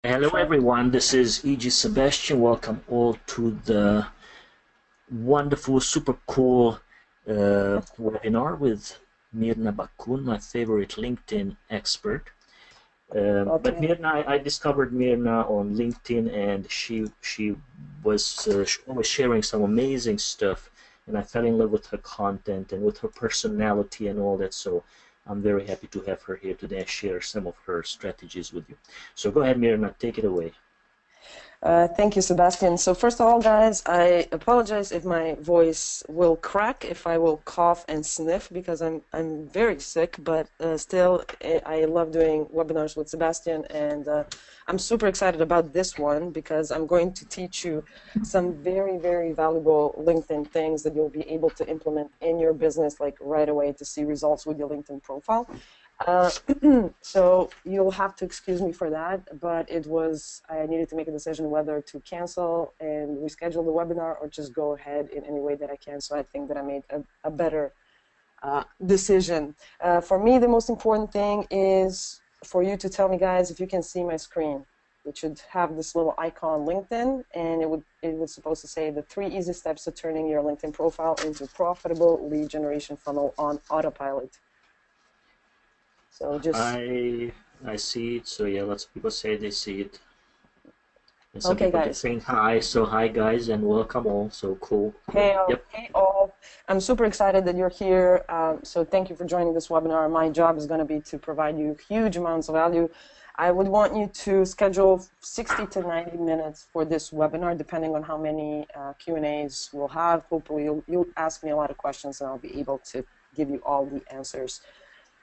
Hello everyone, this is E.G. Sebastian. Welcome all to the wonderful, super cool webinar with Mirna Bakun, my favorite LinkedIn expert. But Okay. Mirna, I discovered Mirna on LinkedIn, and she was always sharing some amazing stuff, and I fell in love with her content and with her personality and all that. So I'm very happy to have her here today and share some of her strategies with you. So go ahead, Mirna, take it away. Thank you, Sebastian. So first of all, guys, I apologize if my voice will crack, if I will cough and sniff, because I'm very sick. But still, I love doing webinars with Sebastian, and I'm super excited about this one because I'm going to teach you some very, very valuable LinkedIn things that you'll be able to implement in your business, like right away, to see results with your LinkedIn profile. Uh, so you'll have to excuse me for that, but I needed to make a decision whether to cancel and reschedule the webinar or just go ahead in any way that I can. So I think that I made a better decision. For me, the most important thing is for you to tell me, guys, if you can see my screen. It should have this little icon LinkedIn, and it was supposed to say the 3 easy steps to turning your LinkedIn profile into profitable lead generation funnel on autopilot. So just I see it. So yeah, lots of people say they see it, and some okay, people just guys. saying hi. So hi guys, and welcome all. So cool, cool. Hey, Yep. hey all. I'm super excited that you're here. So thank you for joining this webinar. My job is going to be to provide you huge amounts of value. I would want you to schedule 60 to 90 minutes for this webinar, depending on how many Q&As we'll have. Hopefully, you'll ask me a lot of questions, and I'll be able to give you all the answers.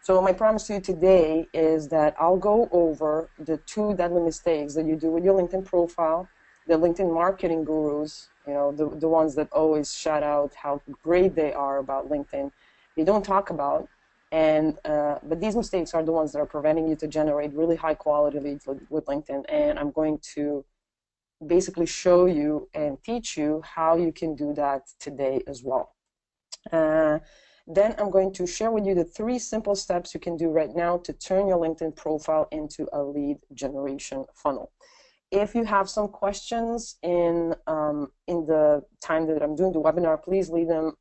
So my promise to you today is that I'll go over the 2 deadly mistakes that you do with your LinkedIn profile, the LinkedIn marketing gurus, the ones that always shout out how great they are about LinkedIn. They don't talk about, but these mistakes are the ones that are preventing you to generate really high quality leads with LinkedIn. And I'm going to basically show you and teach you how you can do that today as well. Then I'm going to share with you the 3 simple steps you can do right now to turn your LinkedIn profile into a lead generation funnel. If you have some questions in the time that I'm doing the webinar, please leave them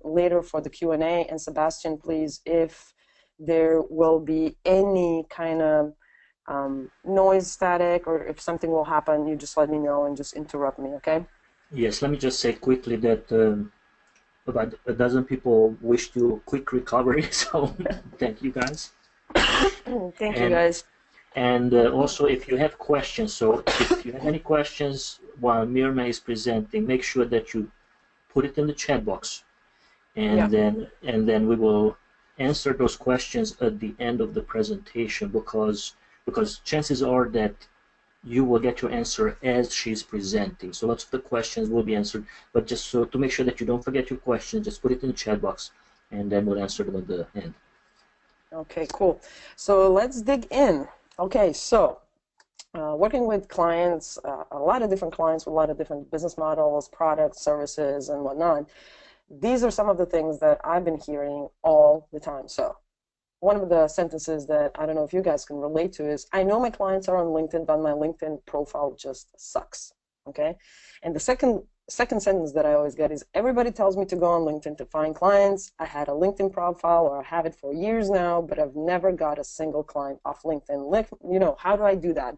later for the Q&A. And Sebastian, please, if there will be any kind of noise, static, or if something will happen, you just let me know and just interrupt me, okay? Yes. Let me just say quickly that about a dozen people wished you a quick recovery. So thank you guys. Thank you, And guys. also, if you have questions, so if you have any questions while Mirna is presenting, make sure that you put it in the chat box, Yeah. and then we will answer those questions at the end of the presentation, because chances are that you will get your answer as she's presenting. So lots of the questions will be answered, but just so to make sure that you don't forget your question, just put it in the chat box, and then we'll answer them at the end. Okay, cool. So let's dig in. Okay, so working with clients, a lot of different clients with a lot of different business models, products, services, and whatnot. These are some of the things that I've been hearing all the time. So one of the sentences that I don't know if you guys can relate to is, I know my clients are on LinkedIn, but my LinkedIn profile just sucks. Okay. And the second sentence that I always get is, everybody tells me to go on LinkedIn to find clients. I had a LinkedIn profile, or I have it for years now, but I've never got a single client off LinkedIn. How do I do that?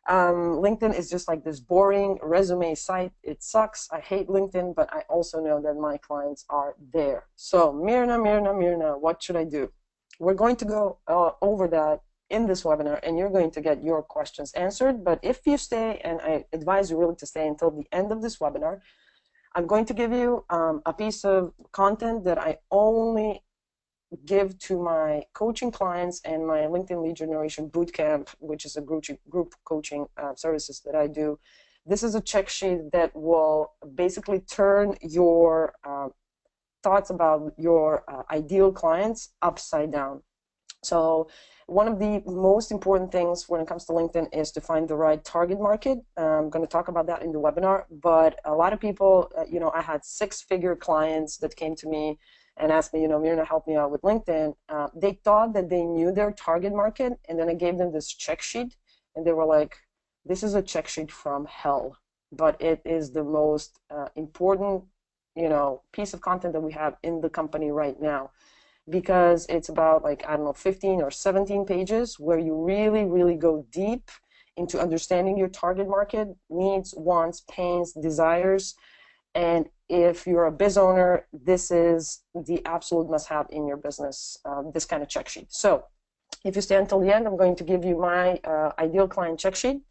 LinkedIn is just like this boring resume site. It sucks. I hate LinkedIn, but I also know that my clients are there. So Mirna, what should I do? We're going to go over that in this webinar, and you're going to get your questions answered. But if you stay, and I advise you really to stay until the end of this webinar, I'm going to give you a piece of content that I only give to my coaching clients and my LinkedIn lead generation bootcamp, which is a group coaching services that I do. This is a check sheet that will basically turn your thoughts about your ideal clients upside down. So one of the most important things when it comes to LinkedIn is to find the right target market. I'm going to talk about that in the webinar, but a lot of people, I had 6-figure clients that came to me and asked me, Mirna, help me out with LinkedIn. They thought that they knew their target market, and then I gave them this check sheet, and they were like, this is a check sheet from hell, but it is the most important, piece of content that we have in the company right now, because it's about, like, I don't know, 15 or 17 pages where you really, really go deep into understanding your target market needs, wants, pains, desires. And if you're a biz owner, this is the absolute must-have in your business, this kind of check sheet. So if you stay until the end, I'm going to give you my ideal client check sheet,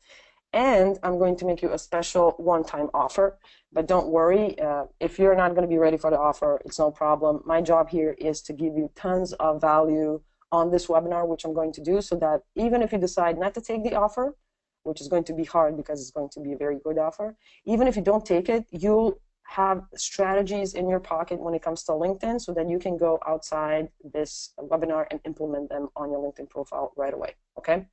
and I'm going to make you a special one-time offer. But don't worry, if you're not going to be ready for the offer, it's no problem. My job here is to give you tons of value on this webinar, which I'm going to do, so that even if you decide not to take the offer, which is going to be hard because it's going to be a very good offer, even if you don't take it, you'll have strategies in your pocket when it comes to LinkedIn, so that you can go outside this webinar and implement them on your LinkedIn profile right away, okay?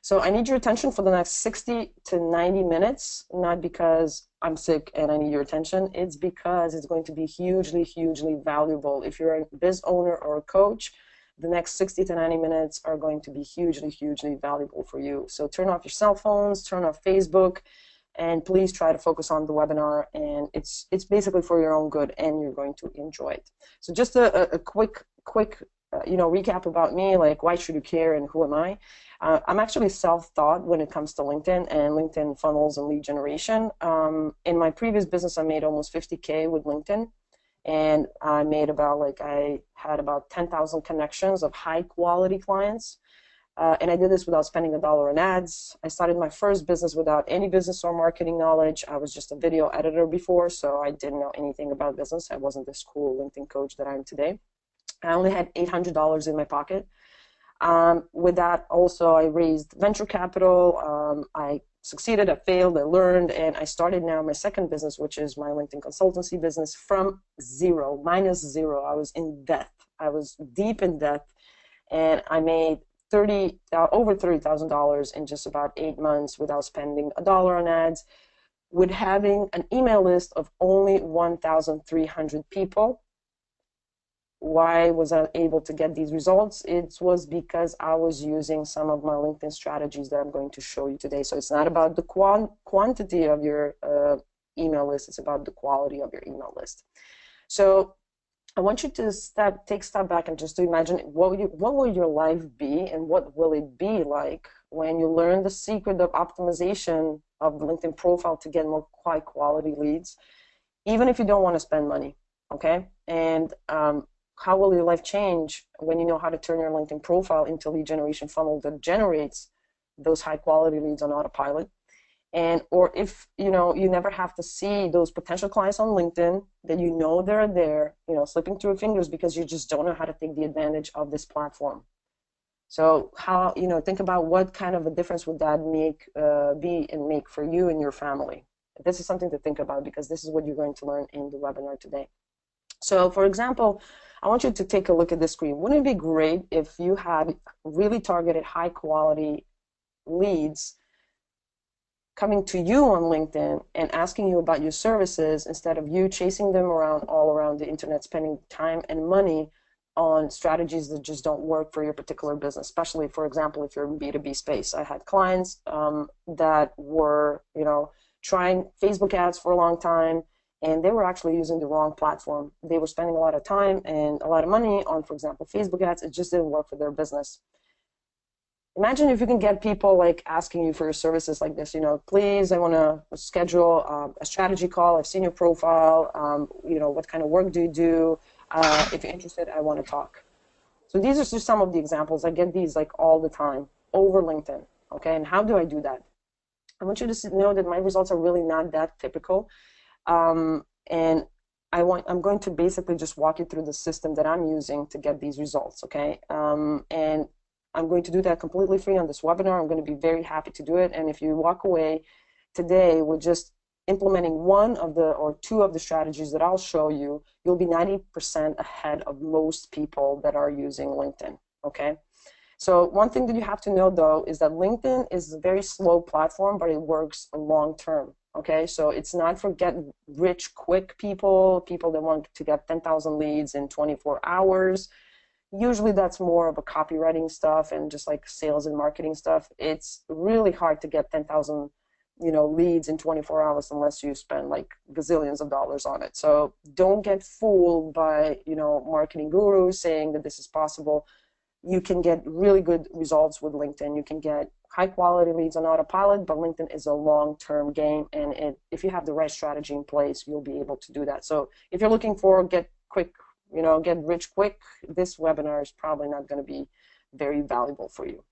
So I need your attention for the next 60 to 90 minutes, not because I'm sick and I need your attention. It's because it's going to be hugely, hugely valuable. If you're a biz owner or a coach, the next 60 to 90 minutes are going to be hugely, hugely valuable for you. So turn off your cell phones, turn off Facebook, and please try to focus on the webinar. And it's basically for your own good, and you're going to enjoy it. So just a quick recap about me, like, why should you care and who am I? I'm actually self-taught when it comes to LinkedIn and LinkedIn funnels and lead generation. In my previous business, I made almost 50K with LinkedIn, and I had about 10,000 connections of high-quality clients. And I did this without spending $1 in ads. I started my first business without any business or marketing knowledge. I was just a video editor before, so I didn't know anything about business. I wasn't this cool LinkedIn coach that I am today. I only had $800 in my pocket. With that, also, I raised venture capital. I succeeded, I failed, I learned, and I started now my second business, which is my LinkedIn consultancy business, from zero, minus zero. I was in debt. I was deep in debt, and I made over $30,000 in just about 8 months without spending $1 on ads, with having an email list of only 1,300 people. Why was I able to get these results? It was because I was using some of my LinkedIn strategies that I'm going to show you today. So it's not about the quantity of your email list, it's about the quality of your email list. So I want you to take a step back and just to imagine what will your life be, and what will it be like when you learn the secret of optimization of the LinkedIn profile to get more high quality leads, even if you don't want to spend money, okay? And how will your life change when you know how to turn your LinkedIn profile into a lead generation funnel that generates those high quality leads on autopilot? And or if you never have to see those potential clients on LinkedIn, that they're there, slipping through your fingers because you just don't know how to take the advantage of this platform. So how, think about what kind of a difference would that make for you and your family. This is something to think about, because this is what you're going to learn in the webinar today. So for example, I want you to take a look at this screen. Wouldn't it be great if you had really targeted high quality leads coming to you on LinkedIn and asking you about your services, instead of you chasing them around all around the internet, spending time and money on strategies that just don't work for your particular business, especially, for example, if you're in B2B space. I had clients that were, trying Facebook ads for a long time, and they were actually using the wrong platform. They were spending a lot of time and a lot of money on, for example, Facebook ads. It just didn't work for their business. Imagine if you can get people like asking you for your services like this, please, I want to schedule a strategy call. I've seen your profile. What kind of work do you do? If you're interested, I want to talk. So these are just some of the examples. I get these like all the time over LinkedIn. Okay, and how do I do that? I want you to know that my results are really not that typical. And I'm going to basically just walk you through the system that I'm using to get these results, okay? And I'm going to do that completely free on this webinar. I'm going to be very happy to do it. And if you walk away today with just implementing one of the or two of the strategies that I'll show you, you'll be 90% ahead of most people that are using LinkedIn, okay? So one thing that you have to know, though, is that LinkedIn is a very slow platform, but it works long term. Okay, so it's not for get rich quick people that want to get 10,000 leads in 24 hours. Usually that's more of a copywriting stuff and just like sales and marketing stuff. It's really hard to get 10,000 leads in 24 hours unless you spend like gazillions of dollars on it. So don't get fooled by marketing gurus saying that this is possible. You can get really good results with LinkedIn. You can get high quality leads on autopilot, but LinkedIn is a long-term game, and if you have the right strategy in place, you'll be able to do that. So if you're looking for get rich quick, this webinar is probably not going to be very valuable for you.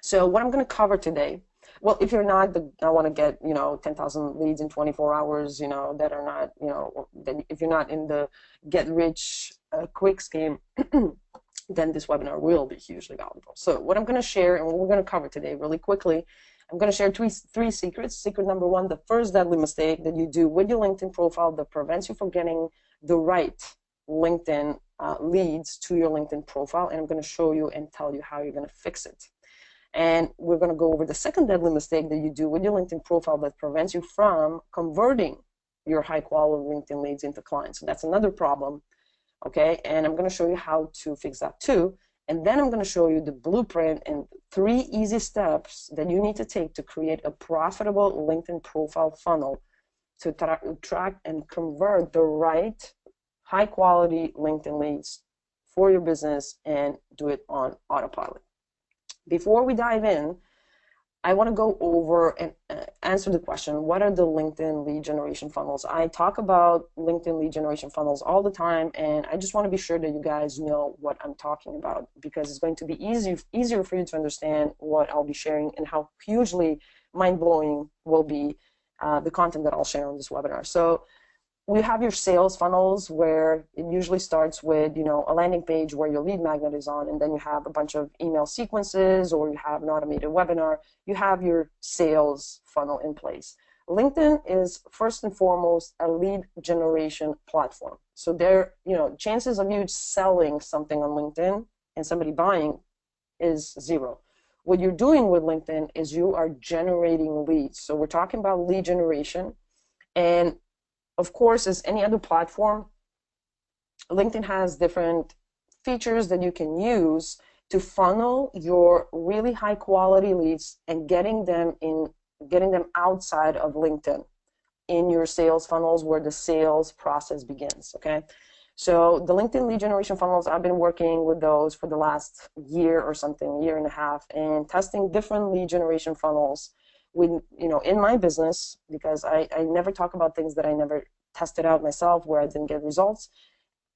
So what I'm going to cover today, well, if you're not, I want to get 10,000 leads in 24 hours, that are not, that if you're not in the get rich quick scheme, then this webinar will be hugely valuable. So what I'm going to share and what we're going to cover today really quickly, I'm going to share three secrets. Secret number one, the first deadly mistake that you do with your LinkedIn profile that prevents you from getting the right LinkedIn leads to your LinkedIn profile, and I'm going to show you and tell you how you're going to fix it. And we're going to go over the second deadly mistake that you do with your LinkedIn profile that prevents you from converting your high quality LinkedIn leads into clients. So that's another problem. Okay, and I'm going to show you how to fix that too. And then I'm going to show you the blueprint and 3 easy steps that you need to take to create a profitable LinkedIn profile funnel to attract and convert the right high quality LinkedIn leads for your business and do it on autopilot. Before we dive in, I want to go over and answer the question, what are the LinkedIn lead generation funnels? I talk about LinkedIn lead generation funnels all the time, and I just want to be sure that you guys know what I'm talking about, because it's going to be easier for you to understand what I'll be sharing and how hugely mind-blowing will be the content that I'll share on this webinar. So we have your sales funnels where it usually starts with a landing page where your lead magnet is on, and then you have a bunch of email sequences, or you have an automated webinar. You have your sales funnel in place. LinkedIn is first and foremost a lead generation platform. So there, chances of you selling something on LinkedIn and somebody buying is 0. What you're doing with LinkedIn is you are generating leads. So we're talking about lead generation, and of course, as any other platform, LinkedIn has different features that you can use to funnel your really high quality leads and getting them outside of LinkedIn in your sales funnels where the sales process begins. Okay, so the LinkedIn lead generation funnels, I've been working with those for the last year or something, year and a half, and testing different lead generation funnels with, in my business, because I never talk about things that I never tested out myself where I didn't get results.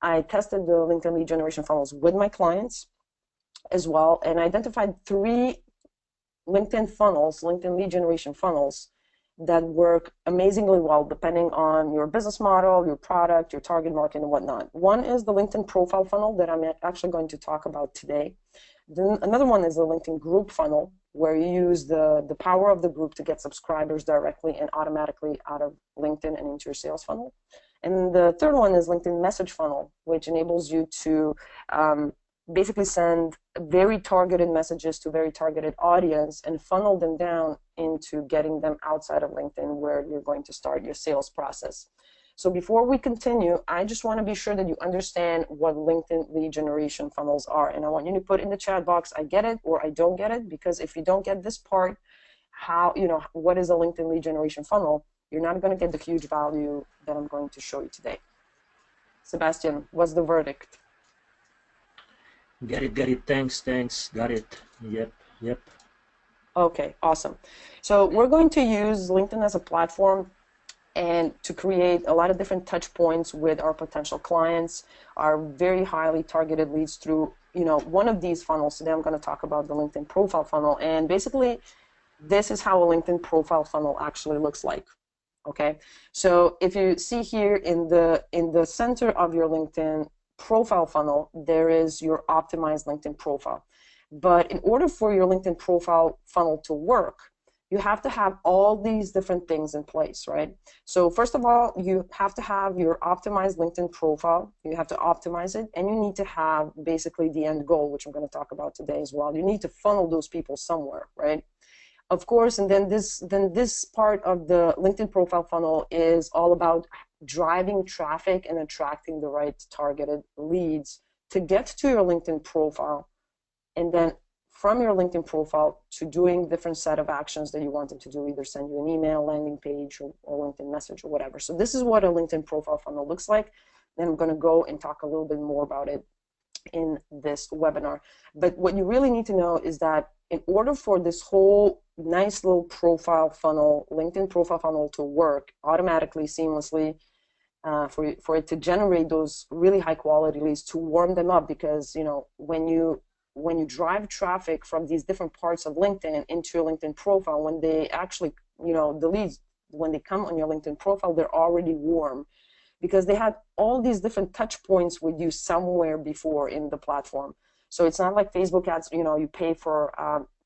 I tested the LinkedIn lead generation funnels with my clients as well, and identified 3 LinkedIn lead generation funnels that work amazingly well depending on your business model, your product, your target market, and whatnot. One is the LinkedIn profile funnel that I'm actually going to talk about today. Then another one is the LinkedIn group funnel, where you use the power of the group to get subscribers directly and automatically out of LinkedIn and into your sales funnel. And the third one is LinkedIn message funnel, which enables you to basically send very targeted messages to very targeted audience and funnel them down into getting them outside of LinkedIn, where you're going to start your sales process. So before we continue, I just want to be sure that you understand what LinkedIn lead generation funnels are. And I want you to put in the chat box, I get it or I don't get it, because if you don't get this part, what is a LinkedIn lead generation funnel, you're not going to get the huge value that I'm going to show you today. Sebastian, what's the verdict? Get it. Thanks. Got it. Yep. Okay, awesome. So we're going to use LinkedIn as a platform and to create a lot of different touch points with our potential clients, our very highly targeted leads through, one of these funnels. Today I'm going to talk about the LinkedIn profile funnel, and basically this is how a LinkedIn profile funnel actually looks like. Okay, so if you see here in the center of your LinkedIn profile funnel, there is your optimized LinkedIn profile. But in order for your LinkedIn profile funnel to work, you have to have all these different things in place, right? So first of all, you have to have your optimized LinkedIn profile. You have to optimize it, and you need to have basically the end goal, which I'm going to talk about today as well. You need to funnel those people somewhere, right? Of course, and then this part of the LinkedIn profile funnel is all about driving traffic and attracting the right targeted leads to get to your LinkedIn profile, and then from your LinkedIn profile to doing different set of actions that you want them to do, either send you an email, landing page, or LinkedIn message or whatever. So this is what a LinkedIn profile funnel looks like. Then I'm going to go and talk a little bit more about it in this webinar. But what you really need to know is that in order for this whole nice little profile funnel, LinkedIn profile funnel to work automatically, seamlessly, for it to generate those really high quality leads, to warm them up, because when you drive traffic from these different parts of LinkedIn into your LinkedIn profile, when they actually, the leads, when they come on your LinkedIn profile, they're already warm because they had all these different touch points with you somewhere before in the platform. So it's not like Facebook ads, you pay for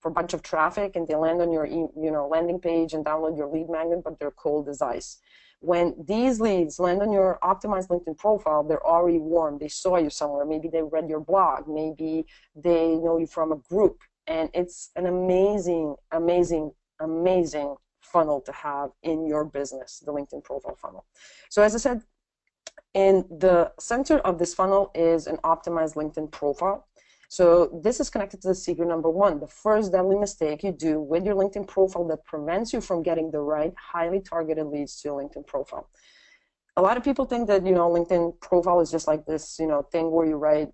a bunch of traffic and they land on your landing page and download your lead magnet, but they're cold as ice. When these leads land on your optimized LinkedIn profile, they're already warm. They saw you somewhere. Maybe they read your blog. Maybe they know you from a group. And it's an amazing, amazing, amazing funnel to have in your business, the LinkedIn profile funnel. So as I said, in the center of this funnel is an optimized LinkedIn profile. So this is connected to the secret number one, the first deadly mistake you do with your LinkedIn profile that prevents you from getting the right highly targeted leads to your LinkedIn profile. A lot of people think that, LinkedIn profile is just like this, thing where you write,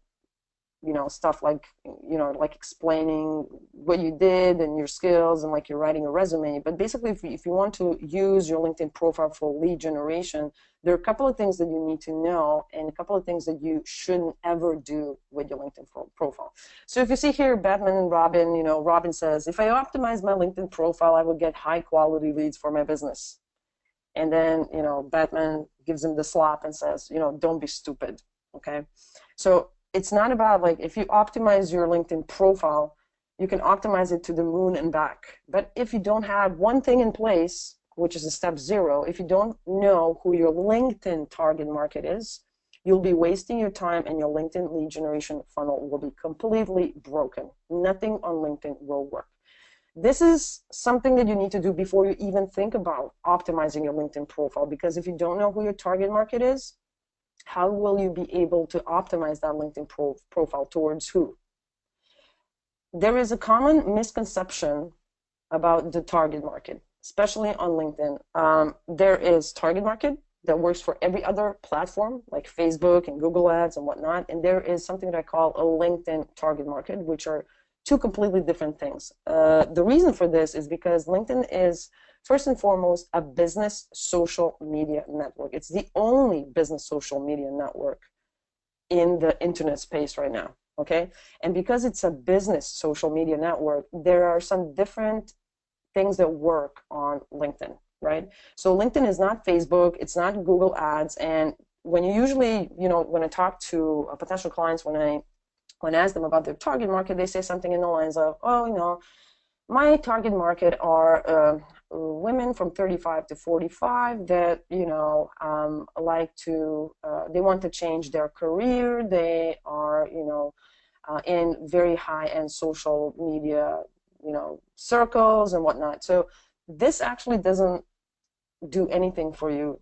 stuff like, like explaining what you did and your skills and like you're writing a resume. But basically, if you want to use your LinkedIn profile for lead generation, there are a couple of things that you need to know and a couple of things that you shouldn't ever do with your LinkedIn profile. So if you see here, Batman and Robin, Robin says, if I optimize my LinkedIn profile, I will get high quality leads for my business. And then, Batman gives him the slap and says, don't be stupid, okay? So it's not about, like, if you optimize your LinkedIn profile, you can optimize it to the moon and back. But if you don't have one thing in place, which is a step zero, if you don't know who your LinkedIn target market is, you'll be wasting your time and your LinkedIn lead generation funnel will be completely broken. Nothing on LinkedIn will work. This is something that you need to do before you even think about optimizing your LinkedIn profile, because if you don't know who your target market is, how will you be able to optimize that LinkedIn profile towards who? There is a common misconception about the target market, especially on LinkedIn. There is target market that works for every other platform like Facebook and Google Ads and whatnot, and there is something that I call a LinkedIn target market, which are two completely different things. The reason for this is because LinkedIn is first and foremost a business social media network. It's the only business social media network in the internet space right now, okay? And because it's a business social media network, there are some different things that work on LinkedIn, right? So LinkedIn is not Facebook, it's not Google Ads, and when you usually, when I talk to potential clients, when I ask them about their target market, they say something in the lines of, oh, my target market are women from 35 to 45 that, like to, they want to change their career. They are, in very high-end social media, circles and whatnot. So this actually doesn't do anything for you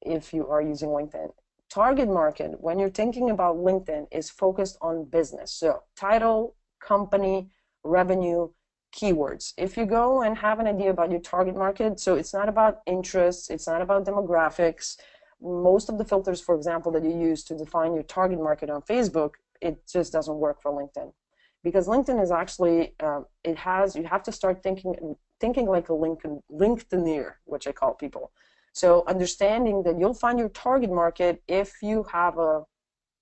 if you are using LinkedIn. Target market, when you're thinking about LinkedIn, is focused on business. So title, company, revenue, keywords. If you go and have an idea about your target market, so it's not about interests, it's not about demographics. Most of the filters, for example, that you use to define your target market on Facebook, it just doesn't work for LinkedIn. Because LinkedIn is actually, you have to start thinking like a LinkedIneer, which I call people. So understanding that you'll find your target market if you have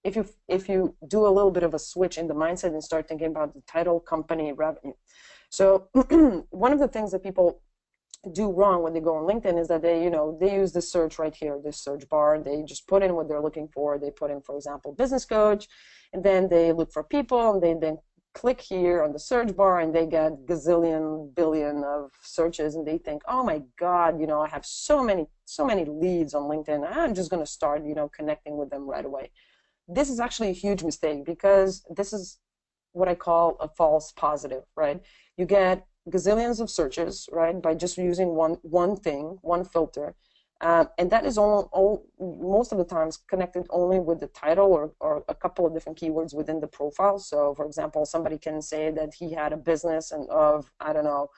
if you do a little bit of a switch in the mindset and start thinking about the title, company, revenue. So one of the things that people do wrong when they go on LinkedIn is that they use this search right here, this search bar. They just put in what they're looking for. They put in, for example, business coach, and then they look for people, and they then click here on the search bar, and they get gazillion billion of searches, and they think, oh my God, I have so many leads on LinkedIn. I'm just going to start, connecting with them right away. This is actually a huge mistake, because this is what I call a false positive, right? You get gazillions of searches, right, by just using one thing, one filter. And that is most of the times connected only with the title or a couple of different keywords within the profile. So, for example, somebody can say that he had a business and of, I don't know,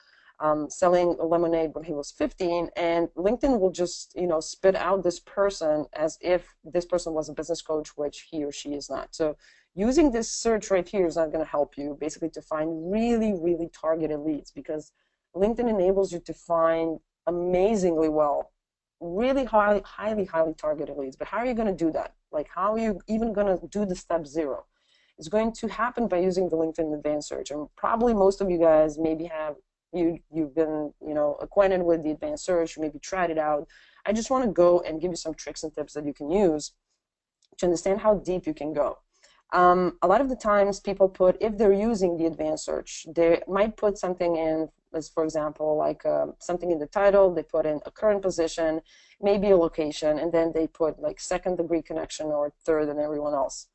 selling lemonade when he was 15, and LinkedIn will just, spit out this person as if this person was a business coach, which he or she is not. So using this search right here is not going to help you basically to find really, really targeted leads, because LinkedIn enables you to find amazingly well really highly targeted leads. But how are you going to do that? Like, how are you even going to do the step 0? It's going to happen by using the LinkedIn Advanced Search. And probably most of you guys maybe have you've been acquainted with the Advanced Search, or maybe tried it out. I just want to go and give you some tricks and tips that you can use to understand how deep you can go. A lot of the times people put, if they're using the Advanced Search, they might put something in, as for example, like something in the title, they put in a current position, maybe a location, and then they put like second-degree connection or third and everyone else.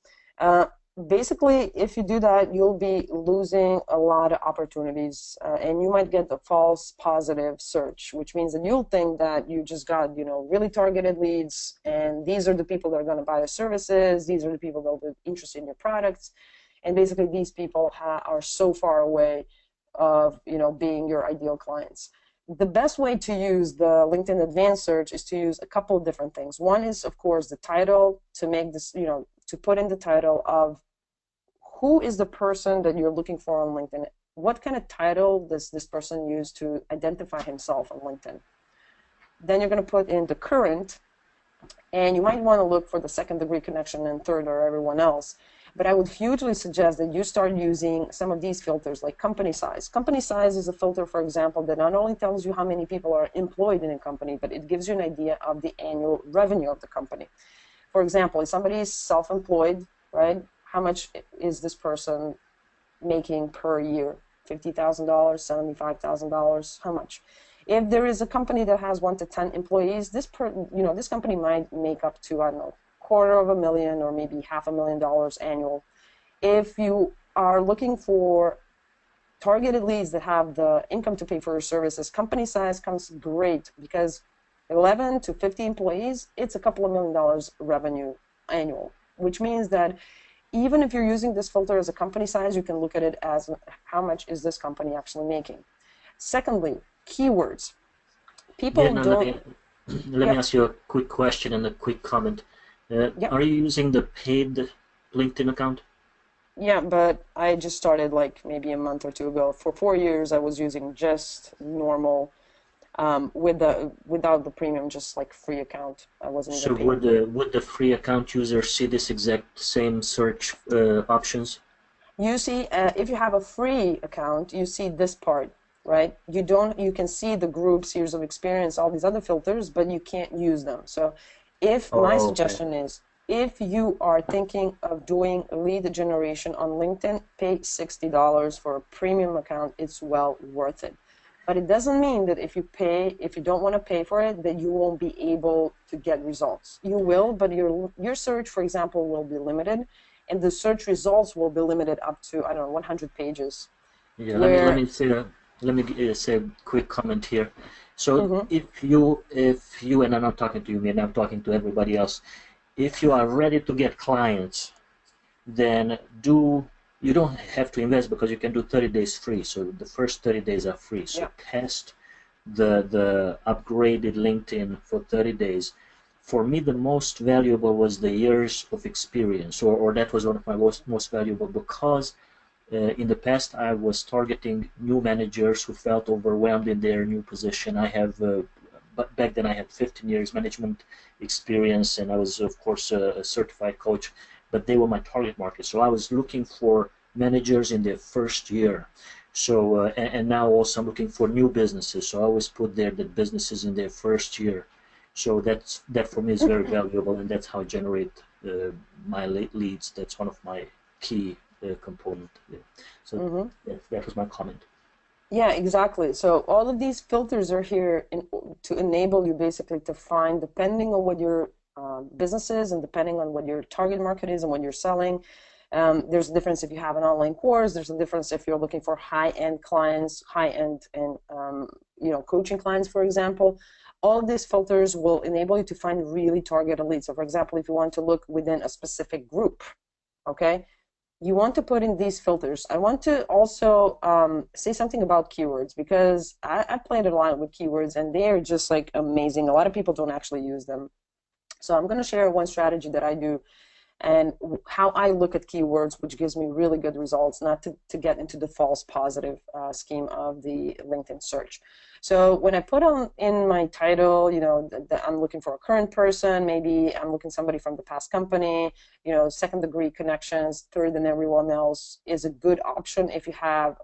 Basically, if you do that, you'll be losing a lot of opportunities, and you might get the false positive search, which means that you'll think that you just got, really targeted leads, and these are the people that are going to buy your services, these are the people that will be interested in your products, and basically these people are so far away of, being your ideal clients. The best way to use the LinkedIn Advanced Search is to use a couple of different things. One is, of course, the title, to make this, to put in the title of who is the person that you're looking for on LinkedIn. What kind of title does this person use to identify himself on LinkedIn? Then you're going to put in the current, and you might want to look for the second-degree connection and third or everyone else. But I would hugely suggest that you start using some of these filters, like company size. Company size is a filter, for example, that not only tells you how many people are employed in a company, but it gives you an idea of the annual revenue of the company. For example, if somebody is self-employed, right, how much is this person making per year? $50,000, $75,000, how much? If there is a company that has 1 to 10 employees, this company might make up to, I don't know, $250,000 or maybe $500,000 annual. If you are looking for targeted leads that have the income to pay for your services, company size comes great, because 11 to 50 employees, it's a couple of $1,000,000 revenue annual, which means that even if you're using this filter as a company size, you can look at it as how much is this company actually making. Secondly, keywords. People don't... Let me ask you a quick question and a quick comment. Are you using the paid LinkedIn account? Yeah, but I just started like maybe a month or two ago. For 4 years, I was using just normal, without the premium, just like free account. I wasn't even paying. So would the free account user see this exact same search options? You see, if you have a free account, you see this part, right? You can see the groups, years of experience, all these other filters, but you can't use them. So my suggestion is, if you are thinking of doing lead generation on LinkedIn, pay $60 for a premium account. It's well worth it. But it doesn't mean that if you don't want to pay for it, that you won't be able to get results. You will, but your search, for example, will be limited, and the search results will be limited up to, I don't know, 100 pages. Yeah, let me say a quick comment here. So if you, and I'm not talking to you, and I'm talking to everybody else, if you are ready to get clients, then you don't have to invest, because you can do 30 days free. So the first 30 days are free. So test the upgraded LinkedIn for 30 days. For me, the most valuable was the years of experience, or that was one of my most valuable, because in the past I was targeting new managers who felt overwhelmed in their new position. But back then I had 15 years management experience, and I was, of course, a certified coach, but they were my target market. So I was looking for managers in their first year. So and now also I'm looking for new businesses. So I always put there the businesses in their first year. So that for me is very valuable, and that's how I generate my leads. That's one of my key components. So that was my comment. Yeah, exactly. So all of these filters are here to enable you basically to find, depending on what your business is and depending on what your target market is and what you're selling. There's a difference if you have an online course. There's a difference if you're looking for high-end clients, high-end and coaching clients, for example. all these filters will enable you to find really targeted leads. So for example, if you want to look within a specific group, okay, you want to put in these filters. I want to also say something about keywords, because I played a lot with keywords and they are just like amazing. A lot of people don't actually use them. So I'm going to share one strategy that I do and how I look at keywords, which gives me really good results, not to get into the false positive scheme of the LinkedIn search. So when I put on in my title, you know, that I'm looking for a current person, maybe I'm looking somebody from the past company, you know, second degree connections, third than everyone else is a good option if you have,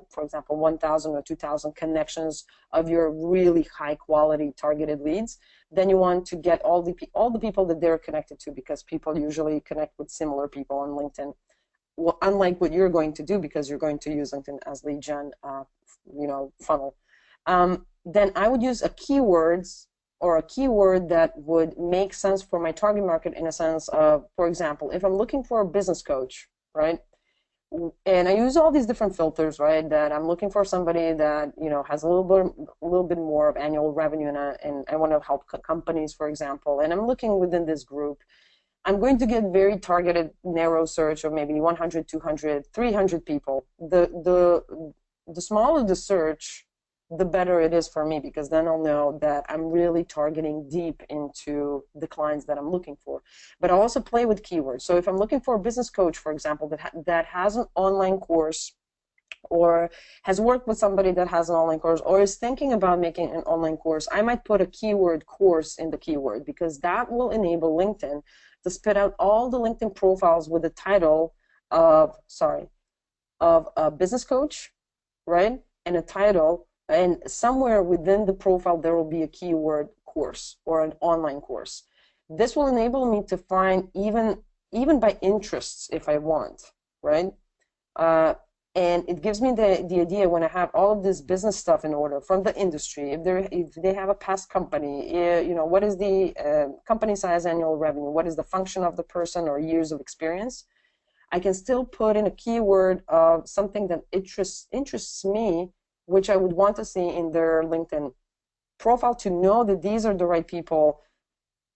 for example, 1,000 or 2,000 connections of your really high quality targeted leads. Then you want to get all the people that they're connected to, because people usually connect with similar people on LinkedIn. Well, unlike what you're going to do, because you're going to use LinkedIn as lead gen, you know, funnel. Then I would use a keywords or a keyword that would make sense for my target market, in a sense of, for example, if I'm looking for a business coach, right? And I use all these different filters, right? That I'm looking for somebody that, you know, has a little bit more of annual revenue, and I want to help companies, for example. And I'm looking within this group. I'm going to get very targeted, narrow search of maybe 100, 200, 300 people. The smaller the search, the better it is for me, because then I'll know that I'm really targeting deep into the clients that I'm looking for. But I also play with keywords. So if I'm looking for a business coach, for example, that has an online course, or has worked with somebody that has an online course, or is thinking about making an online course, I might put a keyword course in the keyword, because that will enable LinkedIn to spit out all the LinkedIn profiles with the title of a business coach, right? And a title. And somewhere within the profile, there will be a keyword course or an online course. This will enable me to find even by interests if I want, right? And it gives me the idea, when I have all of this business stuff in order from the industry, if they have a past company, you know, what is the company size, annual revenue, what is the function of the person, or years of experience. I can still put in a keyword of something that interests me, which I would want to see in their LinkedIn profile, to know that these are the right people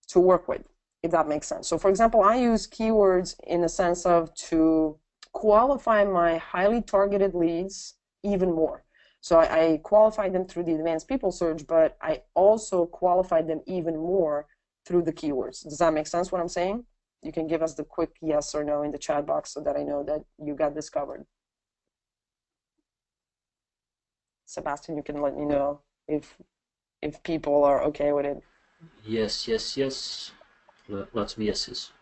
to work with, if that makes sense. So for example, I use keywords in the sense of to qualify my highly targeted leads even more. So I qualify them through the advanced people search, but I also qualify them even more through the keywords. Does that make sense what I'm saying? You can give us the quick yes or no in the chat box so that I know that you got this covered. Sebastian, you can let me know if people are okay with it. Yes, yes, yes. Lots of yeses.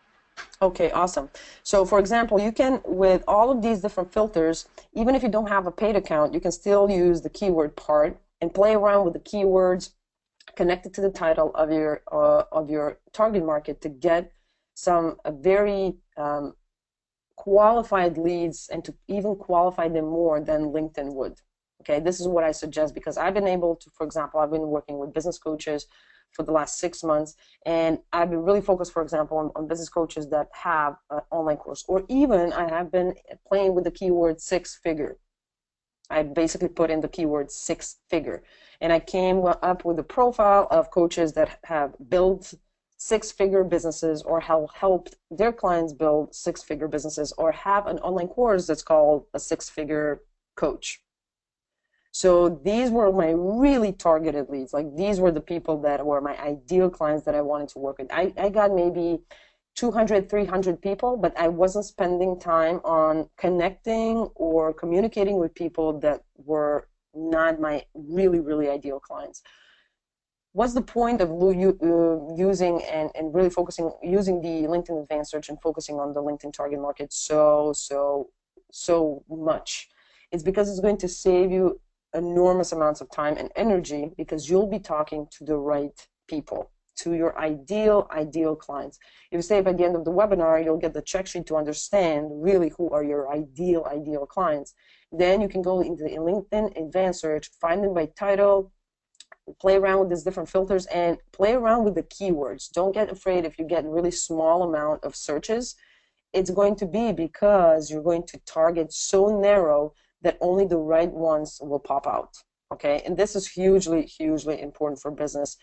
Okay, awesome. So for example, you can, with all of these different filters, even if you don't have a paid account, you can still use the keyword part and play around with the keywords connected to the title of your target market to get some very qualified leads, and to even qualify them more than LinkedIn would. Okay, this is what I suggest, because I've been able to, for example, I've been working with business coaches for the last 6 months, and I've been really focused, for example, on business coaches that have an online course, or even I have been playing with the keyword 6-figure. I basically put in the keyword 6-figure, and I came up with a profile of coaches that have built 6-figure businesses, or have helped their clients build 6-figure businesses, or have an online course that's called a 6-figure coach. So these were my really targeted leads. Like, these were the people that were my ideal clients that I wanted to work with. I got maybe 200, 300 people, but I wasn't spending time on connecting or communicating with people that were not my really, really ideal clients. What's the point of using and really focusing, using the LinkedIn Advanced Search and focusing on the LinkedIn target market so much? It's because it's going to save you enormous amounts of time and energy, because you'll be talking to the right people, to your ideal clients. If you say by the end of the webinar, you'll get the check sheet to understand really who are your ideal clients. Then you can go into the LinkedIn Advanced Search, find them by title, play around with these different filters, and play around with the keywords. Don't get afraid if you get a really small amount of searches. It's going to be because you're going to target so narrow that only the right ones will pop out. Okay, and this is hugely, hugely important for business.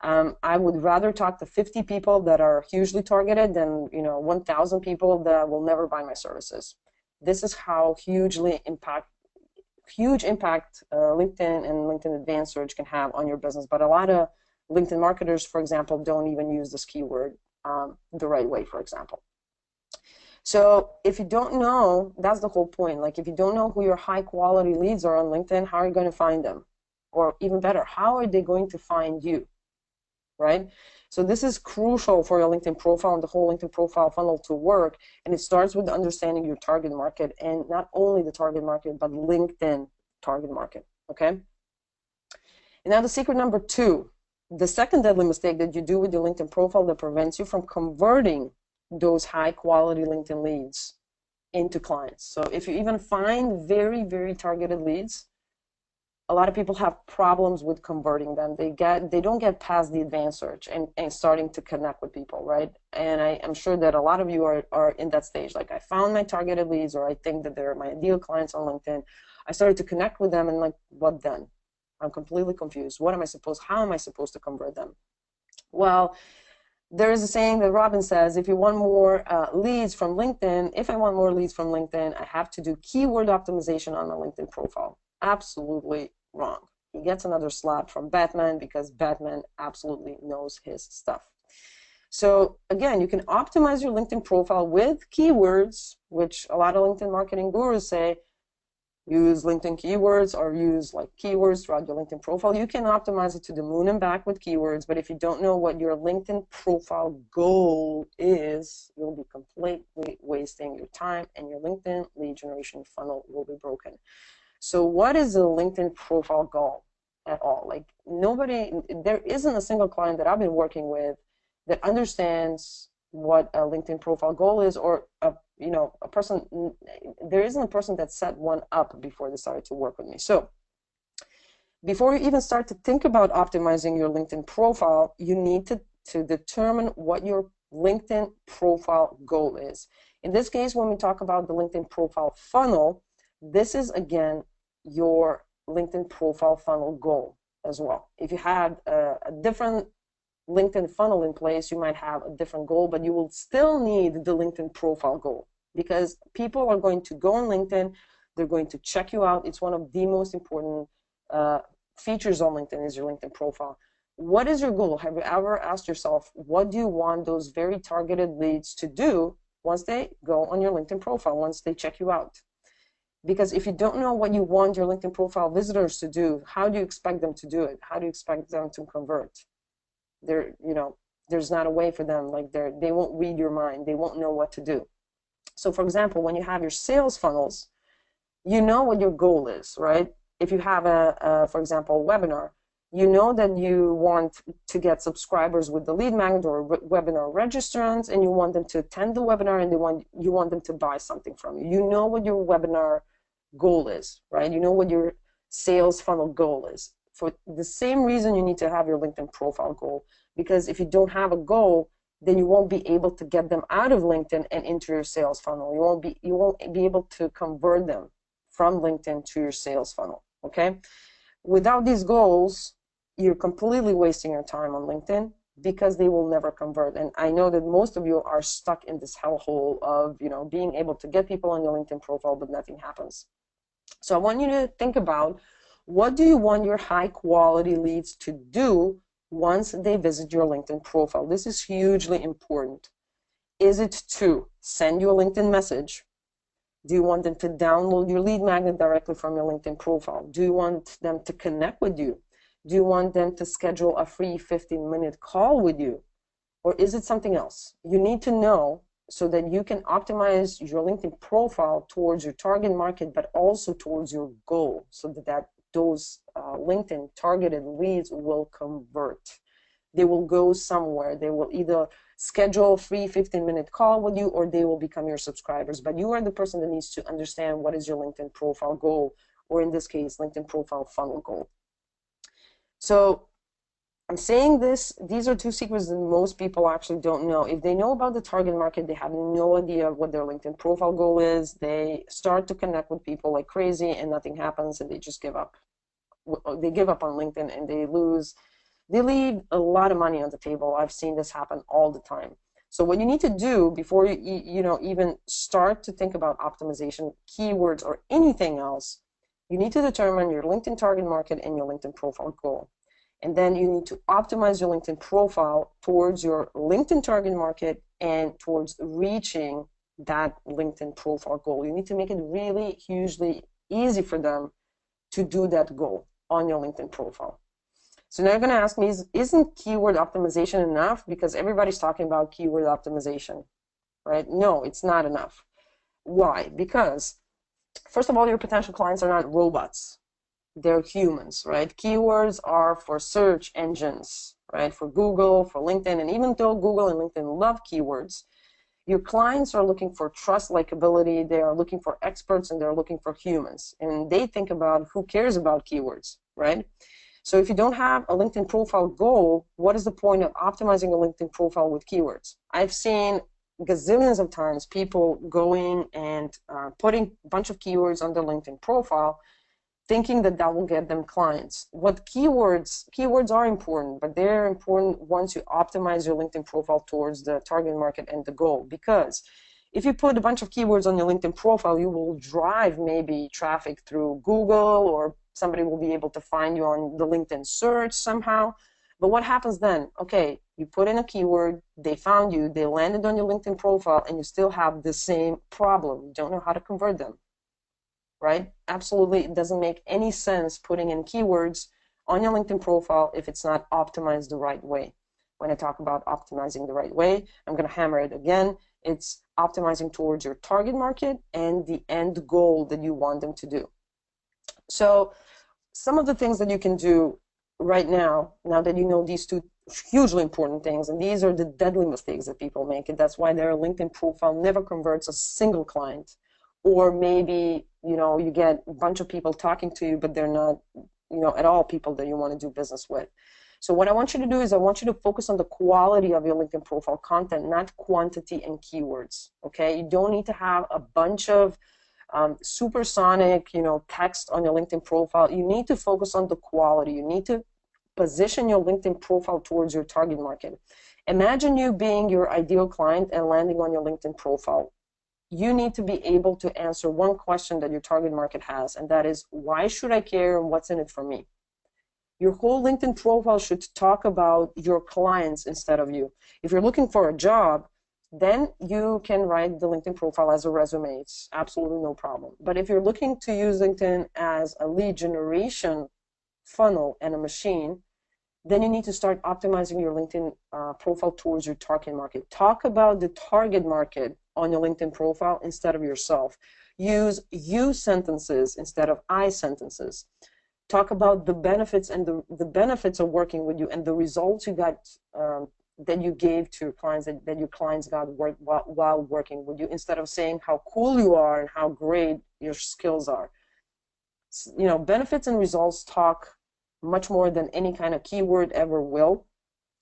I would rather talk to 50 people that are hugely targeted than 1,000 people that will never buy my services. This is how huge impact LinkedIn and LinkedIn Advanced Search can have on your business. But a lot of LinkedIn marketers, for example, don't even use this keyword the right way, for example. So if you don't know, that's the whole point. Like if you don't know who your high quality leads are on LinkedIn, how are you going to find them? Or even better, how are they going to find you, right? So this is crucial for your LinkedIn profile and the whole LinkedIn profile funnel to work. And it starts with understanding your target market, and not only the target market, but LinkedIn target market, okay? And now the secret number 2, the second deadly mistake that you do with your LinkedIn profile that prevents you from converting those high quality LinkedIn leads into clients. So if you even find very, very targeted leads, a lot of people have problems with converting them. They don't get past the advanced search and starting to connect with people, right? And I'm sure that a lot of you are in that stage. Like I found my targeted leads, or I think that they're my ideal clients on LinkedIn. I started to connect with them, and like, what then? I'm completely confused. How am I supposed to convert them? Well, there is a saying that Robin says, if you want more leads from LinkedIn, if I want more leads from LinkedIn, I have to do keyword optimization on my LinkedIn profile. Absolutely wrong. He gets another slap from Batman because Batman absolutely knows his stuff. So again, you can optimize your LinkedIn profile with keywords, which a lot of LinkedIn marketing gurus say, use LinkedIn keywords or use like keywords throughout your LinkedIn profile. You can optimize it to the moon and back with keywords, but if you don't know what your LinkedIn profile goal is, you'll be completely wasting your time and your LinkedIn lead generation funnel will be broken. So what is a LinkedIn profile goal at all? Like there isn't a single client that I've been working with that understands what a LinkedIn profile goal is, or there isn't a person that set one up before they started to work with me. So before you even start to think about optimizing your LinkedIn profile, you need to determine what your LinkedIn profile goal is. In this case, when we talk about the LinkedIn profile funnel, this is again your LinkedIn profile funnel goal as well. If you had a different LinkedIn funnel in place, you might have a different goal, but you will still need the LinkedIn profile goal, because people are going to go on LinkedIn, they're going to check you out. It's one of the most important features on LinkedIn is your LinkedIn profile. What is your goal? Have you ever asked yourself, what do you want those very targeted leads to do once they go on your LinkedIn profile, once they check you out? Because if you don't know what you want your LinkedIn profile visitors to do, how do you expect them to do it? How do you expect them to convert? There's not a way for them. Like they won't read your mind. They won't know what to do. So for example, when you have your sales funnels, you know what your goal is, right? If you have for example, a webinar, you know that you want to get subscribers with the lead magnet or webinar registrants, and you want them to attend the webinar, and you want them to buy something from you. You know what your webinar goal is, right? You know what your sales funnel goal is. For the same reason, you need to have your LinkedIn profile goal, because if you don't have a goal, then you won't be able to get them out of LinkedIn and into your sales funnel. You won't be able to convert them from LinkedIn to your sales funnel, okay? Without these goals, you're completely wasting your time on LinkedIn because they will never convert. And I know that most of you are stuck in this hellhole of being able to get people on your LinkedIn profile, but nothing happens. So I want you to think about, what do you want your high quality leads to do once they visit your LinkedIn profile? This is hugely important. Is it to send you a LinkedIn message? Do you want them to download your lead magnet directly from your LinkedIn profile? Do you want them to connect with you? Do you want them to schedule a free 15-minute call with you? Or is it something else? You need to know so that you can optimize your LinkedIn profile towards your target market, but also towards your goal, so that those LinkedIn targeted leads will convert. They will go somewhere. They will either schedule a free 15-minute call with you, or they will become your subscribers. But you are the person that needs to understand what is your LinkedIn profile goal, or in this case, LinkedIn profile funnel goal. So I'm saying these are two secrets that most people actually don't know. If they know about the target market, they have no idea what their LinkedIn profile goal is. They start to connect with people like crazy and nothing happens, and they just give up. they give up on LinkedIn and they leave a lot of money on the table. I've seen this happen all the time. So what you need to do before you even start to think about optimization, keywords, or anything else, you need to determine your LinkedIn target market and your LinkedIn profile goal. And then you need to optimize your LinkedIn profile towards your LinkedIn target market and towards reaching that LinkedIn profile goal. You need to make it really hugely easy for them to do that goal on your LinkedIn profile. So now you're going to ask me, isn't keyword optimization enough? Because everybody's talking about keyword optimization, right? No, it's not enough. Why? Because, first of all, your potential clients are not robots. They're humans, right? Keywords are for search engines, right? For Google, for LinkedIn, and even though Google and LinkedIn love keywords, your clients are looking for trust, likability, they are looking for experts, and they're looking for humans. And they think about who cares about keywords, right? So if you don't have a LinkedIn profile goal, what is the point of optimizing a LinkedIn profile with keywords? I've seen gazillions of times people going and putting a bunch of keywords on their LinkedIn profile, thinking that that will get them clients. What keywords are important, but they're important once you optimize your LinkedIn profile towards the target market and the goal. Because if you put a bunch of keywords on your LinkedIn profile, you will drive maybe traffic through Google, or somebody will be able to find you on the LinkedIn search somehow. But what happens then? Okay, you put in a keyword, they found you, they landed on your LinkedIn profile, and you still have the same problem. You don't know how to convert them, right? Absolutely, it doesn't make any sense putting in keywords on your LinkedIn profile if it's not optimized the right way. When I talk about optimizing the right way, I'm going to hammer it again. It's optimizing towards your target market and the end goal that you want them to do. So some of the things that you can do right now that you know these two hugely important things, and these are the deadly mistakes that people make, and that's why their LinkedIn profile never converts a single client. Or maybe, you get a bunch of people talking to you, but they're not, at all people that you want to do business with. So what I want you to do is I want you to focus on the quality of your LinkedIn profile content, not quantity and keywords, okay? You don't need to have a bunch of supersonic, text on your LinkedIn profile. You need to focus on the quality. You need to position your LinkedIn profile towards your target market. Imagine you being your ideal client and landing on your LinkedIn profile. You need to be able to answer one question that your target market has, and that is, why should I care and what's in it for me? Your whole LinkedIn profile should talk about your clients instead of you. If you're looking for a job, then you can write the LinkedIn profile as a resume. It's absolutely no problem. But if you're looking to use LinkedIn as a lead generation funnel and a machine, then you need to start optimizing your LinkedIn profile towards your target market. Talk about the target market on your LinkedIn profile instead of yourself. Use you sentences instead of I sentences. Talk about the benefits and the benefits of working with you and the results you got that you gave to your clients, that your clients got while working with you, instead of saying how cool you are and how great your skills are. Benefits and results talk much more than any kind of keyword ever will.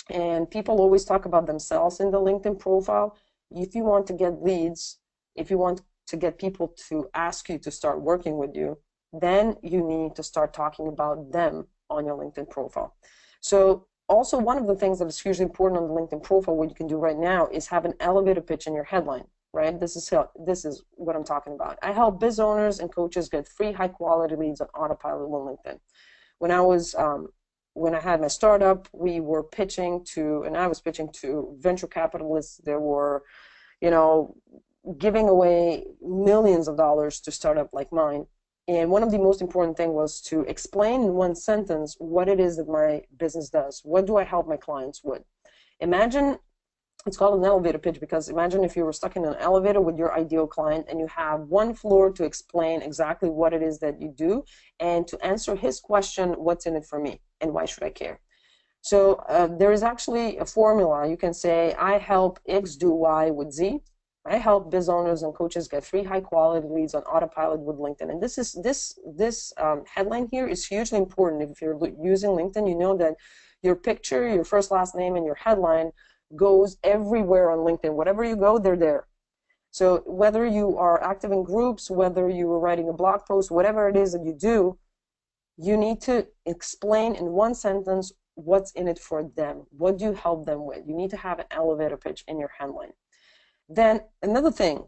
And people always talk about themselves in the LinkedIn profile. If you want to get leads, if you want to get people to ask you to start working with you, then you need to start talking about them on your LinkedIn profile. So also, one of the things that is hugely important on the LinkedIn profile, what you can do right now, is have an elevator pitch in your headline, right? This is what I'm talking about. I help biz owners and coaches get free, high-quality leads on autopilot on LinkedIn. When I had my startup, we were pitching to, and I was pitching to venture capitalists. They were, giving away millions of dollars to startup like mine. And one of the most important things was to explain in one sentence what it is that my business does. What do I help my clients with? Imagine, it's called an elevator pitch, because imagine if you were stuck in an elevator with your ideal client and you have one floor to explain exactly what it is that you do and to answer his question, what's in it for me and why should I care? So there is actually a formula. You can say, I help X do Y with Z. I help biz owners and coaches get free, high-quality leads on autopilot with LinkedIn. And this headline here is hugely important. If you're using LinkedIn, you know that your picture, your first, last name, and your headline goes everywhere on LinkedIn. Wherever you go, they're there. So whether you are active in groups, whether you are writing a blog post, whatever it is that you do, You need to explain in one sentence what's in it for them. What do you help them with? You need to have an elevator pitch in your headline. Then another thing,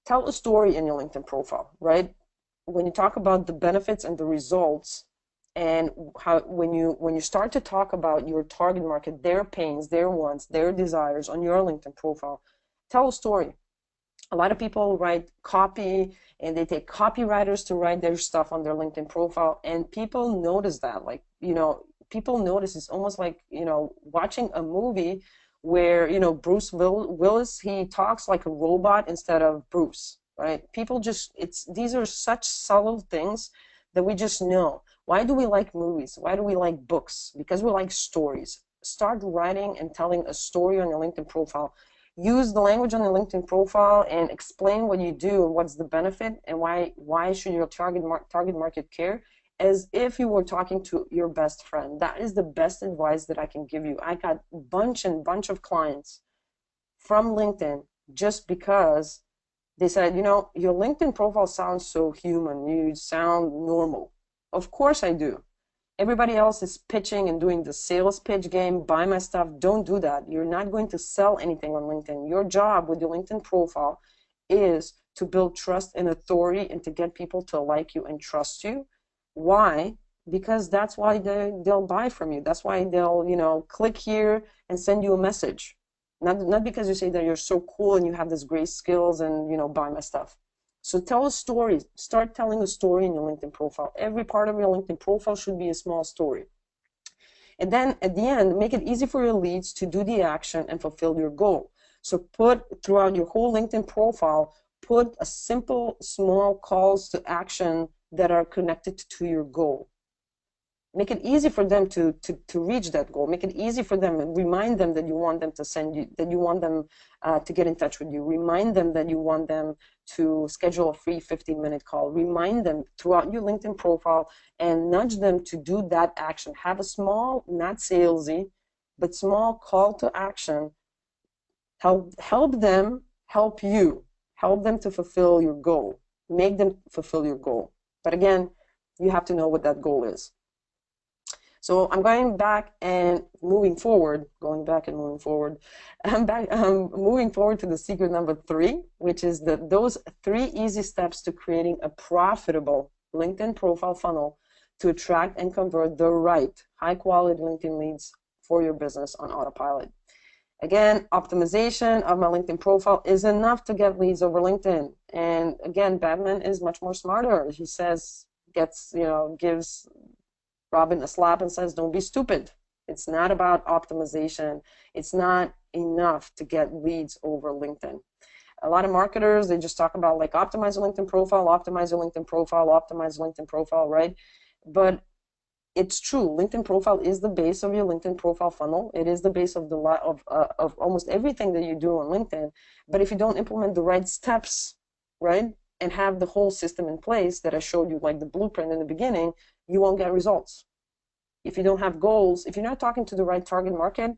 tell a story in your LinkedIn profile, right? When you talk about the benefits and the results, and how when you start to talk about your target market, their pains, their wants, their desires on your LinkedIn profile, tell a story. A lot of people write copy and they take copywriters to write their stuff on their LinkedIn profile, and people notice that. Like, people notice. It's almost like, watching a movie where, Bruce Willis, he talks like a robot instead of Bruce, right? People just, these are such subtle things that we just know. Why do we like movies? Why do we like books? Because we like stories. Start writing and telling a story on your LinkedIn profile. Use the language on your LinkedIn profile and explain what you do and what's the benefit and why should your target market care, as if you were talking to your best friend. That is the best advice that I can give you. I got a bunch of clients from LinkedIn just because they said, your LinkedIn profile sounds so human. You sound normal. Of course I do. Everybody else is pitching and doing the sales pitch game. Buy my stuff. Don't do that. You're not going to sell anything on LinkedIn. Your job with your LinkedIn profile is to build trust and authority and to get people to like you and trust you. Why? Because that's why they'll buy from you. That's why they'll, click here and send you a message. Not because you say that you're so cool and you have these great skills and, buy my stuff. So tell a story. Start telling a story in your LinkedIn profile. Every part of your LinkedIn profile should be a small story. And then at the end, make it easy for your leads to do the action and fulfill your goal. So put throughout your whole LinkedIn profile, put a simple, small calls to action that are connected to your goal. Make it easy for them to reach that goal. Make it easy for them and remind them that you want them to send you, that you want them to get in touch with you. Remind them that you want them to schedule a free 15-minute call. Remind them throughout your LinkedIn profile and nudge them to do that action. Have a small, not salesy, but small call to action. Help them help you. Help them to fulfill your goal. Make them fulfill your goal. But again, you have to know what that goal is. So I'm going back and moving forward, I'm moving forward to the secret number 3, which is those 3 easy steps to creating a profitable LinkedIn profile funnel to attract and convert the right high-quality LinkedIn leads for your business on autopilot. Again, optimization of my LinkedIn profile is enough to get leads over LinkedIn. And again, Batman is much more smarter. He gives Robin a slap and says, don't be stupid. It's not about optimization. It's not enough to get leads over LinkedIn. A lot of marketers, they just talk about like optimize your LinkedIn profile, optimize your LinkedIn profile, optimize LinkedIn profile, right? But it's true. LinkedIn profile is the base of your LinkedIn profile funnel. It is the base of of almost everything that you do on LinkedIn. But if you don't implement the right steps, right, and have the whole system in place that I showed you, like the blueprint in the beginning, you won't get results. If you don't have goals, if you're not talking to the right target market,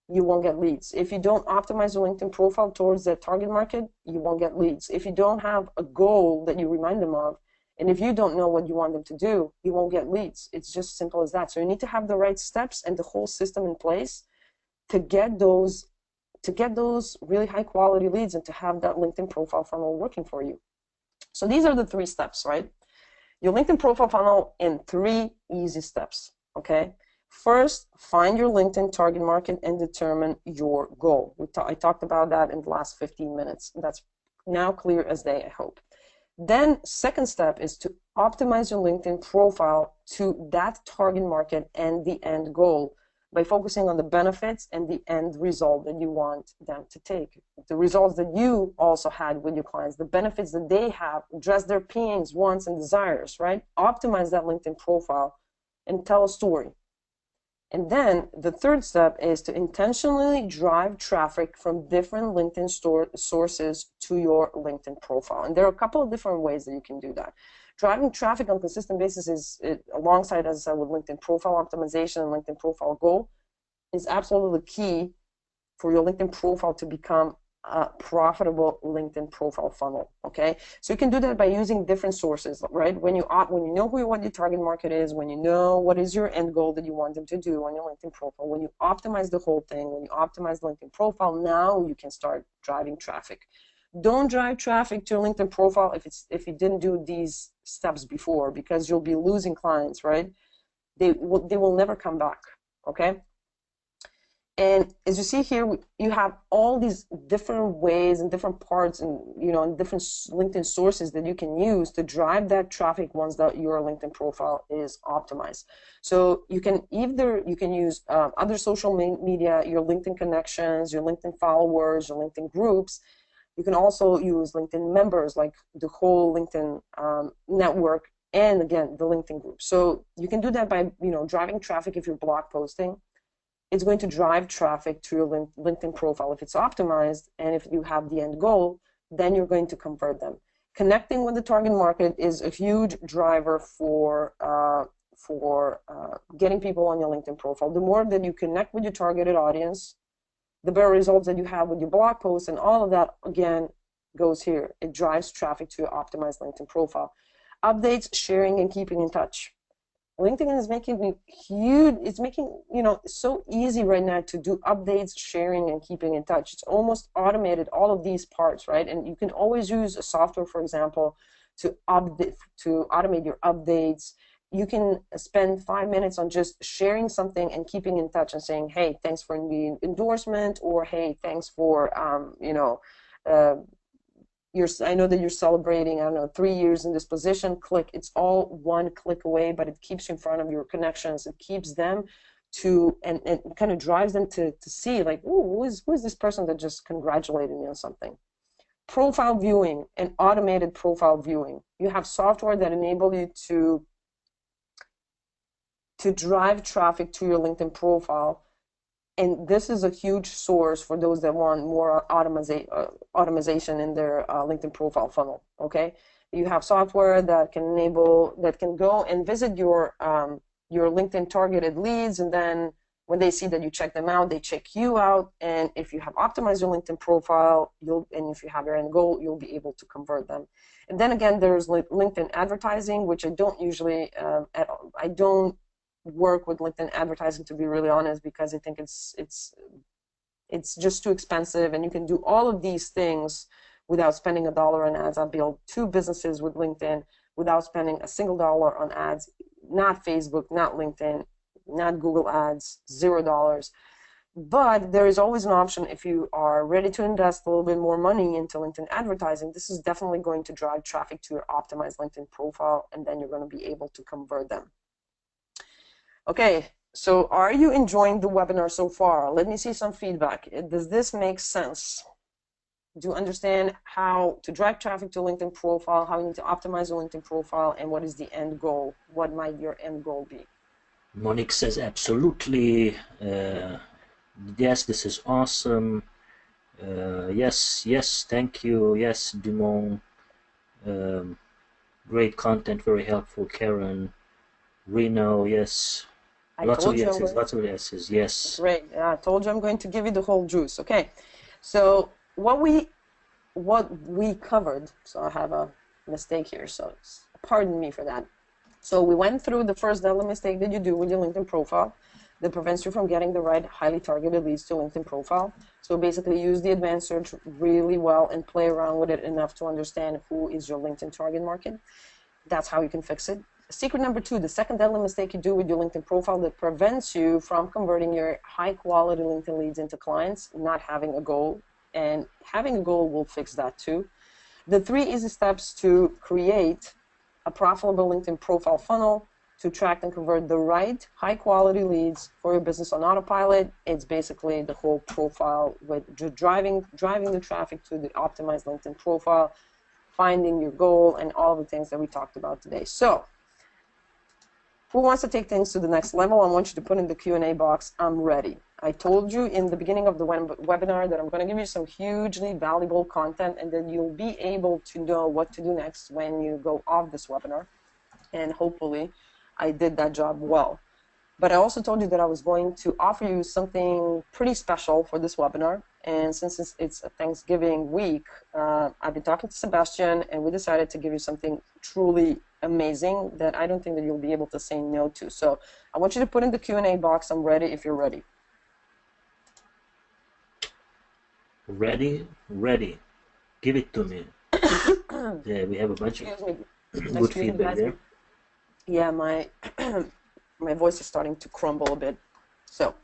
you won't get leads. If you don't optimize your LinkedIn profile towards that target market, you won't get leads. If you don't have a goal that you remind them of, and if you don't know what you want them to do, you won't get leads. It's just simple as that. So you need to have the right steps and the whole system in place to get those really high quality leads and to have that LinkedIn profile funnel working for you. So these are the 3 steps, right? Your LinkedIn profile funnel in 3 easy steps, okay? First, find your LinkedIn target market and determine your goal. I talked about that in the last 15 minutes. That's now clear as day, I hope. Then, second step is to optimize your LinkedIn profile to that target market and the end goal by focusing on the benefits and the end result that you want them to take. The results that you also had with your clients, the benefits that they have, address their pains, wants, and desires, right? Optimize that LinkedIn profile and tell a story. And then the third step is to intentionally drive traffic from different LinkedIn sources to your LinkedIn profile. And there are a couple of different ways that you can do that. Driving traffic on a consistent basis is, alongside, as I said, with LinkedIn profile optimization and LinkedIn profile goal, is absolutely key for your LinkedIn profile to become a profitable LinkedIn profile funnel. Okay, so you can do that by using different sources, right? When you know what your target market is, when you know what is your end goal that you want them to do on your LinkedIn profile, when you optimize the whole thing, when you optimize the LinkedIn profile, now you can start driving traffic. Don't drive traffic to your LinkedIn profile if you didn't do these steps before, because you'll be losing clients, right? They will never come back. Okay. And as you see here, you have all these different ways and different parts and, and different LinkedIn sources that you can use to drive that traffic once your LinkedIn profile is optimized. So you can use other social media, your LinkedIn connections, your LinkedIn followers, your LinkedIn groups. You can also use LinkedIn members, like the whole LinkedIn network, and again, the LinkedIn group. So you can do that by, driving traffic if you're blog posting. It's going to drive traffic to your LinkedIn profile if it's optimized, and if you have the end goal, then you're going to convert them. Connecting with the target market is a huge driver for getting people on your LinkedIn profile. The more that you connect with your targeted audience, the better results that you have with your blog posts, and all of that, again, goes here. It drives traffic to your optimized LinkedIn profile. Updates, sharing, and keeping in touch. LinkedIn is making me huge. It's making, so easy right now to do updates, sharing, and keeping in touch. It's almost automated, all of these parts, right? And you can always use a software, for example, to automate your updates. You can spend 5 minutes on just sharing something and keeping in touch and saying, hey, thanks for the endorsement, or hey, thanks for, I know that you're celebrating, 3 years in this position. Click. It's all one click away, but it keeps you in front of your connections. It keeps them and kind of drives them to see, like, ooh, who is this person that just congratulated me on something? Profile viewing and automated profile viewing. You have software that enable you to drive traffic to your LinkedIn profile. And this is a huge source for those that want more automation in their LinkedIn profile funnel. Okay, you have software that can go and visit your LinkedIn targeted leads, and then when they see that you check them out, they check you out. And if you have optimized your LinkedIn profile, and if you have your end goal, you'll be able to convert them. And then again, there's LinkedIn advertising, which I don't usually I don't work with LinkedIn advertising, to be really honest, because I think it's just too expensive, and you can do all of these things without spending $1 on ads. I built 2 businesses with LinkedIn without spending a single dollar on ads. Not Facebook, not LinkedIn, not Google Ads, $0. But there is always an option if you are ready to invest a little bit more money into LinkedIn advertising. This is definitely going to drive traffic to your optimized LinkedIn profile, and then you're going to be able to convert them. Okay, so are you enjoying the webinar so far? Let me see some feedback. Does this make sense? Do you understand how to drive traffic to LinkedIn profile, how you need to optimize your LinkedIn profile, and what is the end goal? What might your end goal be? Monique says absolutely. Yes, this is awesome. Yes, thank you. Yes, Dumont. Great content, very helpful. Karen, Reno, yes. Lots of yeses, yes. Great. I told you I'm going to give you the whole juice. Okay, so what we covered, so I have a mistake here, so pardon me for that. So we went through the first deadly mistake that you do with your LinkedIn profile that prevents you from getting the right highly targeted leads to LinkedIn profile. So basically use the advanced search really well and play around with it enough to understand who is your LinkedIn target market. That's how you can fix it. Secret number 2, the second deadly mistake you do with your LinkedIn profile that prevents you from converting your high quality LinkedIn leads into clients, not having a goal. And having a goal will fix that too. The 3 easy steps to create a profitable LinkedIn profile funnel to attract and convert the right high quality leads for your business on autopilot. It's basically the whole profile with driving the traffic to the optimized LinkedIn profile, finding your goal, and all the things that we talked about today. So who wants to take things to the next level? I want you to put in the Q&A box, I'm ready. I told you in the beginning of the webinar that I'm going to give you some hugely valuable content, and then you'll be able to know what to do next when you go off this webinar. And hopefully I did that job well. But I also told you that I was going to offer you something pretty special for this webinar, and since it's a Thanksgiving week, I've been talking to Sebastian, and we decided to give you something truly amazing that I don't think that you'll be able to say no to. So I want you to put in the Q&A box, I'm ready if you're ready. Ready? Ready. Give it to me. Yeah, we have a bunch of good feedback there. Yeah, my my voice is starting to crumble a bit. So,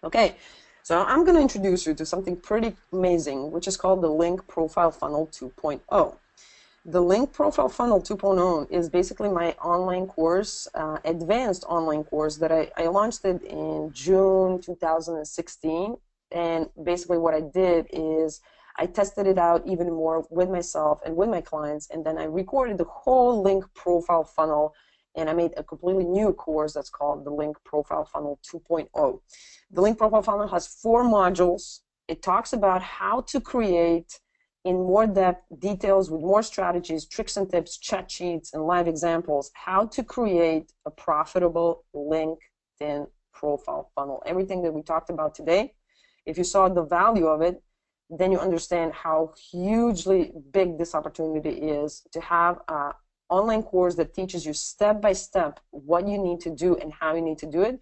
okay. So I'm going to introduce you to something pretty amazing, which is called the Link Profile Funnel 2.0. The Link Profile Funnel 2.0 is basically my online course, advanced online course that I launched it in June 2016. And basically what I did is I tested it out even more with myself and with my clients, and then I recorded the whole Link Profile Funnel, and I made a completely new course that's called the Link Profile Funnel 2.0. The Link Profile Funnel has 4 modules. It talks about how to create in more depth details with more strategies, tricks and tips, chat sheets, and live examples, how to create a profitable LinkedIn profile funnel. Everything that we talked about today, if you saw the value of it, then you understand how hugely big this opportunity is to have an online course that teaches you step by step what you need to do and how you need to do it.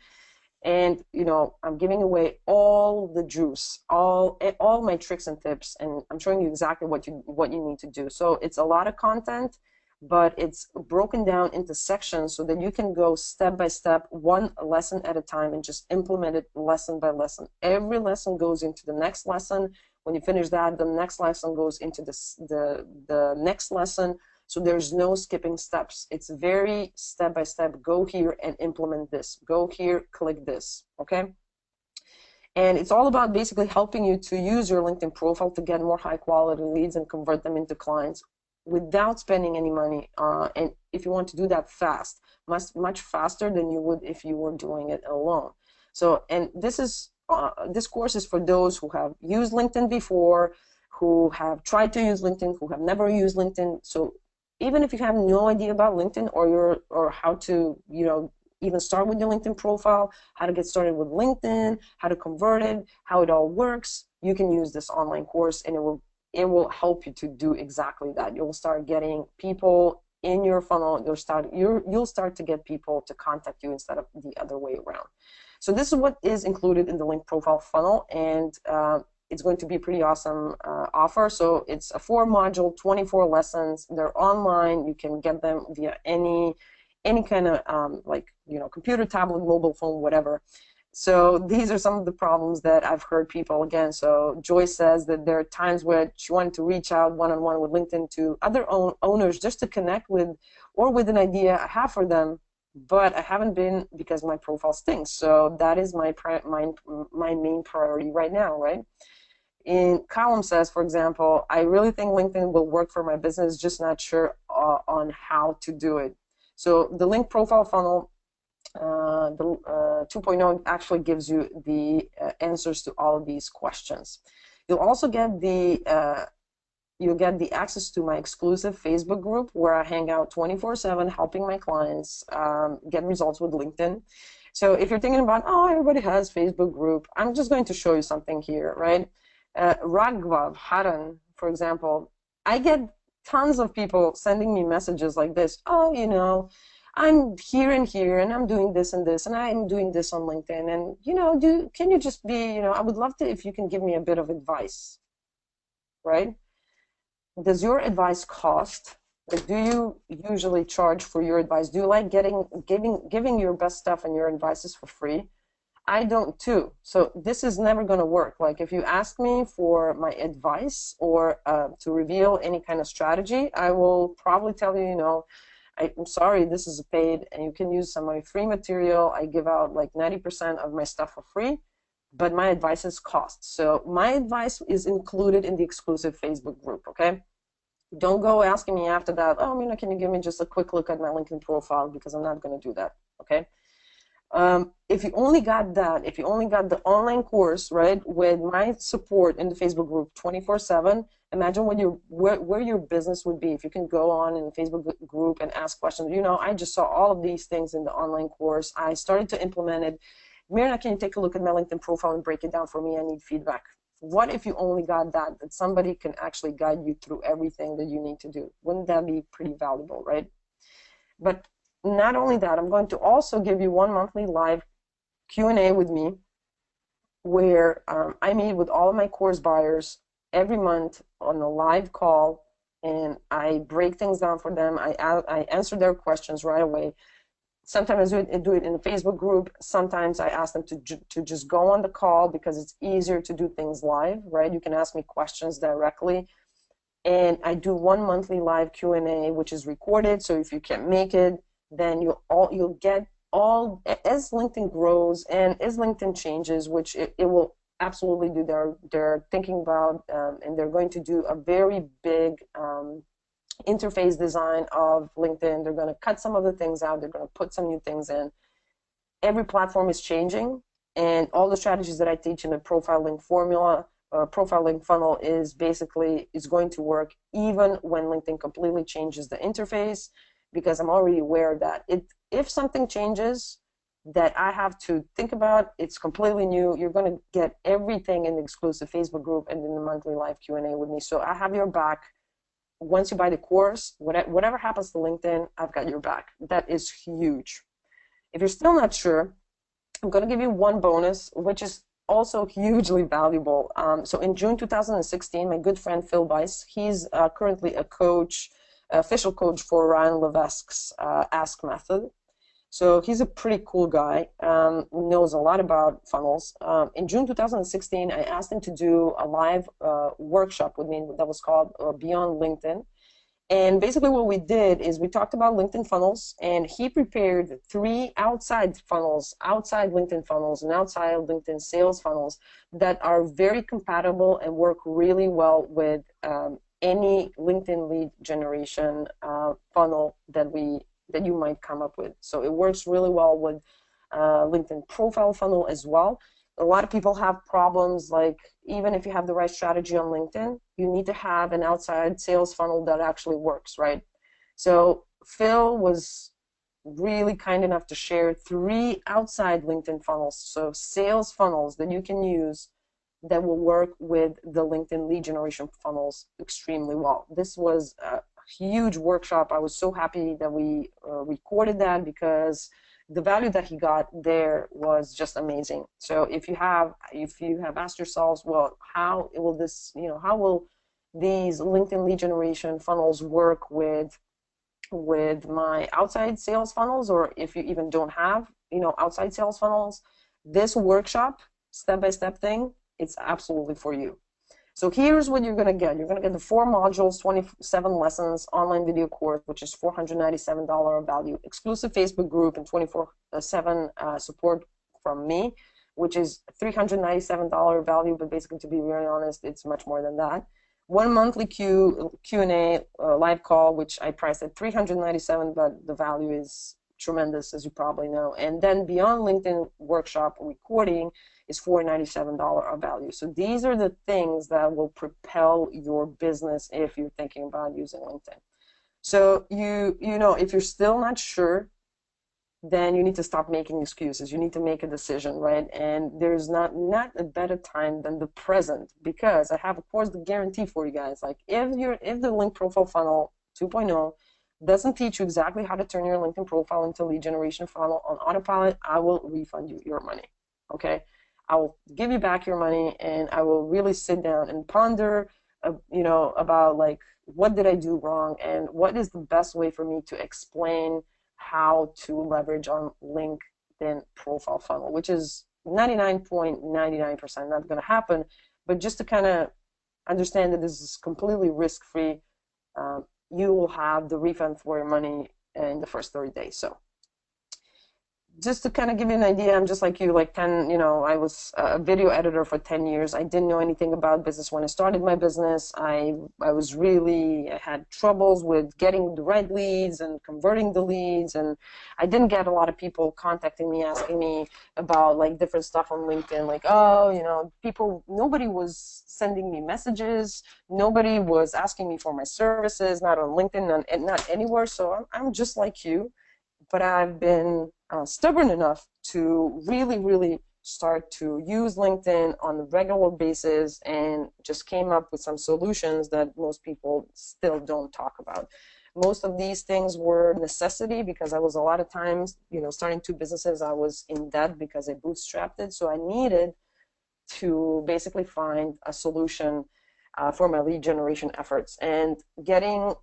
And you know, I'm giving away all the juice, all my tricks and tips, and I'm showing you exactly what you need to do. So it's a lot of content, but it's broken down into sections so that you can go step by step, one lesson at a time, and just implement it lesson by lesson. Every lesson goes into the next lesson. When you finish that, the next lesson goes into the next lesson. So there's no skipping steps. It's very step by step. Go here and implement this. Go here, click this, okay? And it's all about basically helping you to use your LinkedIn profile to get more high quality leads and convert them into clients without spending any money. And if you want to do that fast, much faster than you would if you were doing it alone. So, and this course is for those who have used LinkedIn before, who have tried to use LinkedIn, who have never used LinkedIn. So even if you have no idea about LinkedIn or how to, you know, even start with your LinkedIn profile, how to get started with LinkedIn, how to convert it, how it all works, you can use this online course, and it will help you to do exactly that. You'll start getting people in your funnel. You'll start to get people to contact you instead of the other way around. So this is what is included in the Link Profile Funnel, and it's going to be a pretty awesome offer. So it's a 4-module, 24 lessons. They're online. You can get them via any kind of like, you know, computer, tablet, mobile phone, whatever. So these are some of the problems that I've heard people, again. So Joyce says that there are times where she wanted to reach out one-on-one with LinkedIn to other owners just to connect with, or with an idea I have for them, but I haven't been because my profile stinks. So that is my main priority right now, right? In Column says, for example, I really think LinkedIn will work for my business, just not sure on how to do it. So the Link Profile Funnel, the 2.0 actually gives you the answers to all of these questions. You'll also get the access to my exclusive Facebook group where I hang out 24/7 helping my clients get results with LinkedIn. So if you're thinking about, oh, everybody has Facebook group, I'm just going to show you something here, right? Raghav Haran, for example, I get tons of people sending me messages like this. Oh, you know, I'm here and here, and I'm doing this and this, and I'm doing this on LinkedIn, and you know, can you just be, you know, I would love to if you can give me a bit of advice, right? Does your advice cost? Like, do you usually charge for your advice? Do you like giving your best stuff and your advices for free? I don't too. So this is never going to work. Like if you ask me for my advice or to reveal any kind of strategy, I will probably tell you, you know, I'm sorry, this is paid and you can use some of my free material. I give out like 90% of my stuff for free, but my advice is cost. So my advice is included in the exclusive Facebook group, okay? Don't go asking me after that, oh, you know, can you give me just a quick look at my LinkedIn profile, because I'm not going to do that, okay? If you only got that, if you only got the online course, right, with my support in the Facebook group 24/7, imagine where your business would be if you can go on in the Facebook group and ask questions. You know, I just saw all of these things in the online course. I started to implement it. Mirna, can you take a look at my LinkedIn profile and break it down for me? I need feedback. What if you only got that somebody can actually guide you through everything that you need to do? Wouldn't that be pretty valuable, right? But not only that, I'm going to also give you one monthly live Q&A with me where I meet with all of my course buyers every month on a live call, and I break things down for them. I answer their questions right away. Sometimes I do it in a Facebook group. Sometimes I ask them to just go on the call because it's easier to do things live, right? You can ask me questions directly. And I do one monthly live Q&A, which is recorded. So if you can't make it, then you'll get all, as LinkedIn grows and as LinkedIn changes, which it will absolutely do. They're thinking about, and they're going to do a very big interface design of LinkedIn. They're going to cut some of the things out. They're going to put some new things in. Every platform is changing, and all the strategies that I teach in the profile link formula, profile link funnel is going to work even when LinkedIn completely changes the interface, because I'm already aware that if something changes that I have to think about, it's completely new. You're going to get everything in the exclusive Facebook group and in the monthly live Q&A with me. So I have your back. Once you buy the course, whatever happens to LinkedIn, I've got your back. That is huge. If you're still not sure, I'm going to give you one bonus, which is also hugely valuable. So in June 2016, my good friend Phil Weiss, he's currently a coach, official coach for Ryan Levesque's Ask Method. So he's a pretty cool guy, knows a lot about funnels. In June 2016, I asked him to do a live workshop with me that was called Beyond LinkedIn. And basically what we did is we talked about LinkedIn funnels, and he prepared 3 outside LinkedIn funnels and outside LinkedIn sales funnels that are very compatible and work really well with any LinkedIn lead generation funnel that you might come up with. So it works really well with LinkedIn profile funnel as well. A lot of people have problems, like even if you have the right strategy on LinkedIn, you need to have an outside sales funnel that actually works, right? So Phil was really kind enough to share 3 outside LinkedIn funnels, so sales funnels that you can use that will work with the LinkedIn lead generation funnels extremely well. This was a huge workshop. I was so happy that we recorded that, because the value that he got there was just amazing. So if you have asked yourselves, well, how will these LinkedIn lead generation funnels work with my outside sales funnels, or if you even don't have outside sales funnels, this workshop, step-by-step thing, it's absolutely for you. So here's what you're going to get. You're going to get the 4 modules, 27 lessons, online video course, which is $497 value, exclusive Facebook group, and 24/7 support from me, which is $397 value, but basically, to be very honest, it's much more than that. 1 monthly Q&A live call, which I priced at $397, but the value is tremendous, as you probably know. And then Beyond LinkedIn workshop recording is $497 of value. So these are the things that will propel your business if you're thinking about using LinkedIn. So if you're still not sure, then you need to stop making excuses. You need to make a decision, right? And there's not a better time than the present, because I have, of course, the guarantee for you guys. Like if the Link Profile Funnel 2.0 doesn't teach you exactly how to turn your LinkedIn profile into a lead generation funnel on autopilot, I will refund you your money. Okay, I will give you back your money, and I will really sit down and ponder, about like, what did I do wrong, and what is the best way for me to explain how to leverage on LinkedIn profile funnel, which is 99.99% not going to happen, but just to kind of understand that this is completely risk-free. You will have the refund for your money in the first 30 days. So just to kind of give you an idea, I'm just like you, I was a video editor for 10 years. I didn't know anything about business when I started my business. I had troubles with getting the right leads and converting the leads, and I didn't get a lot of people contacting me, asking me about like different stuff on LinkedIn, like, nobody was sending me messages, nobody was asking me for my services, not on LinkedIn, not anywhere. So I'm just like you, but I've been stubborn enough to really, really start to use LinkedIn on a regular basis and just came up with some solutions that most people still don't talk about. Most of these things were necessity because I was a lot of times, starting two businesses, I was in debt because I bootstrapped it. So I needed to basically find a solution for my lead generation efforts. And getting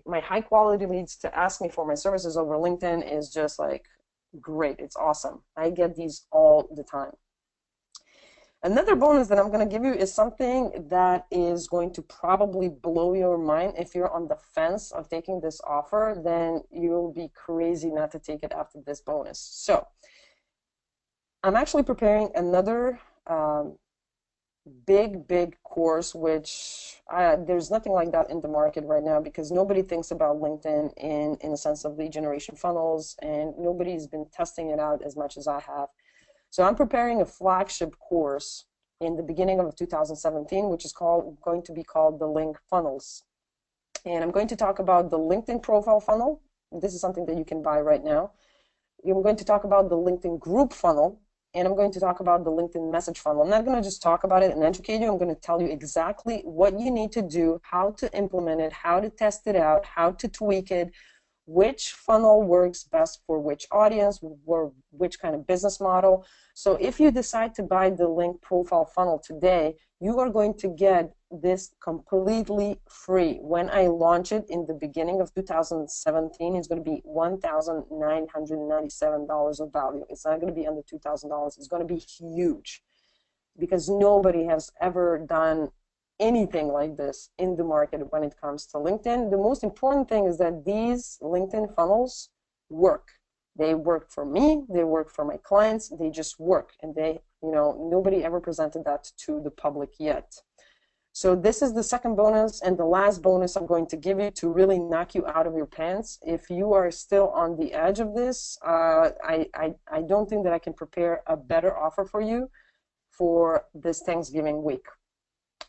my high quality leads to ask me for my services over LinkedIn is just like great. It's awesome. I get these all the time. Another bonus that I'm going to give you is something that is going to probably blow your mind. If you're on the fence of taking this offer, then you'll be crazy not to take it after this bonus. So I'm actually preparing another big course, which there's nothing like that in the market right now because nobody thinks about LinkedIn in a sense of lead generation funnels, and nobody's been testing it out as much as I have. So I'm preparing a flagship course in the beginning of 2017, which is going to be called the Link Funnels. And I'm going to talk about the LinkedIn profile funnel. This is something that you can buy right now. I'm going to talk about the LinkedIn group funnel, and I'm going to talk about the LinkedIn message funnel. I'm not going to just talk about it and educate you. I'm going to tell you exactly what you need to do, how to implement it, how to test it out, how to tweak it, which funnel works best for which audience, or which kind of business model. So if you decide to buy the Link profile funnel today, you are going to get this completely free. When I launch it in the beginning of 2017, it's going to be $1,997 of value. It's not going to be under $2,000. It's going to be huge because nobody has ever done anything like this in the market when it comes to LinkedIn. The most important thing is that these LinkedIn funnels work. They work for me, they work for my clients, they just work, and nobody ever presented that to the public yet. So this is the second bonus and the last bonus I'm going to give you to really knock you out of your pants. If you are still on the edge of this, I don't think that I can prepare a better offer for you for this Thanksgiving week.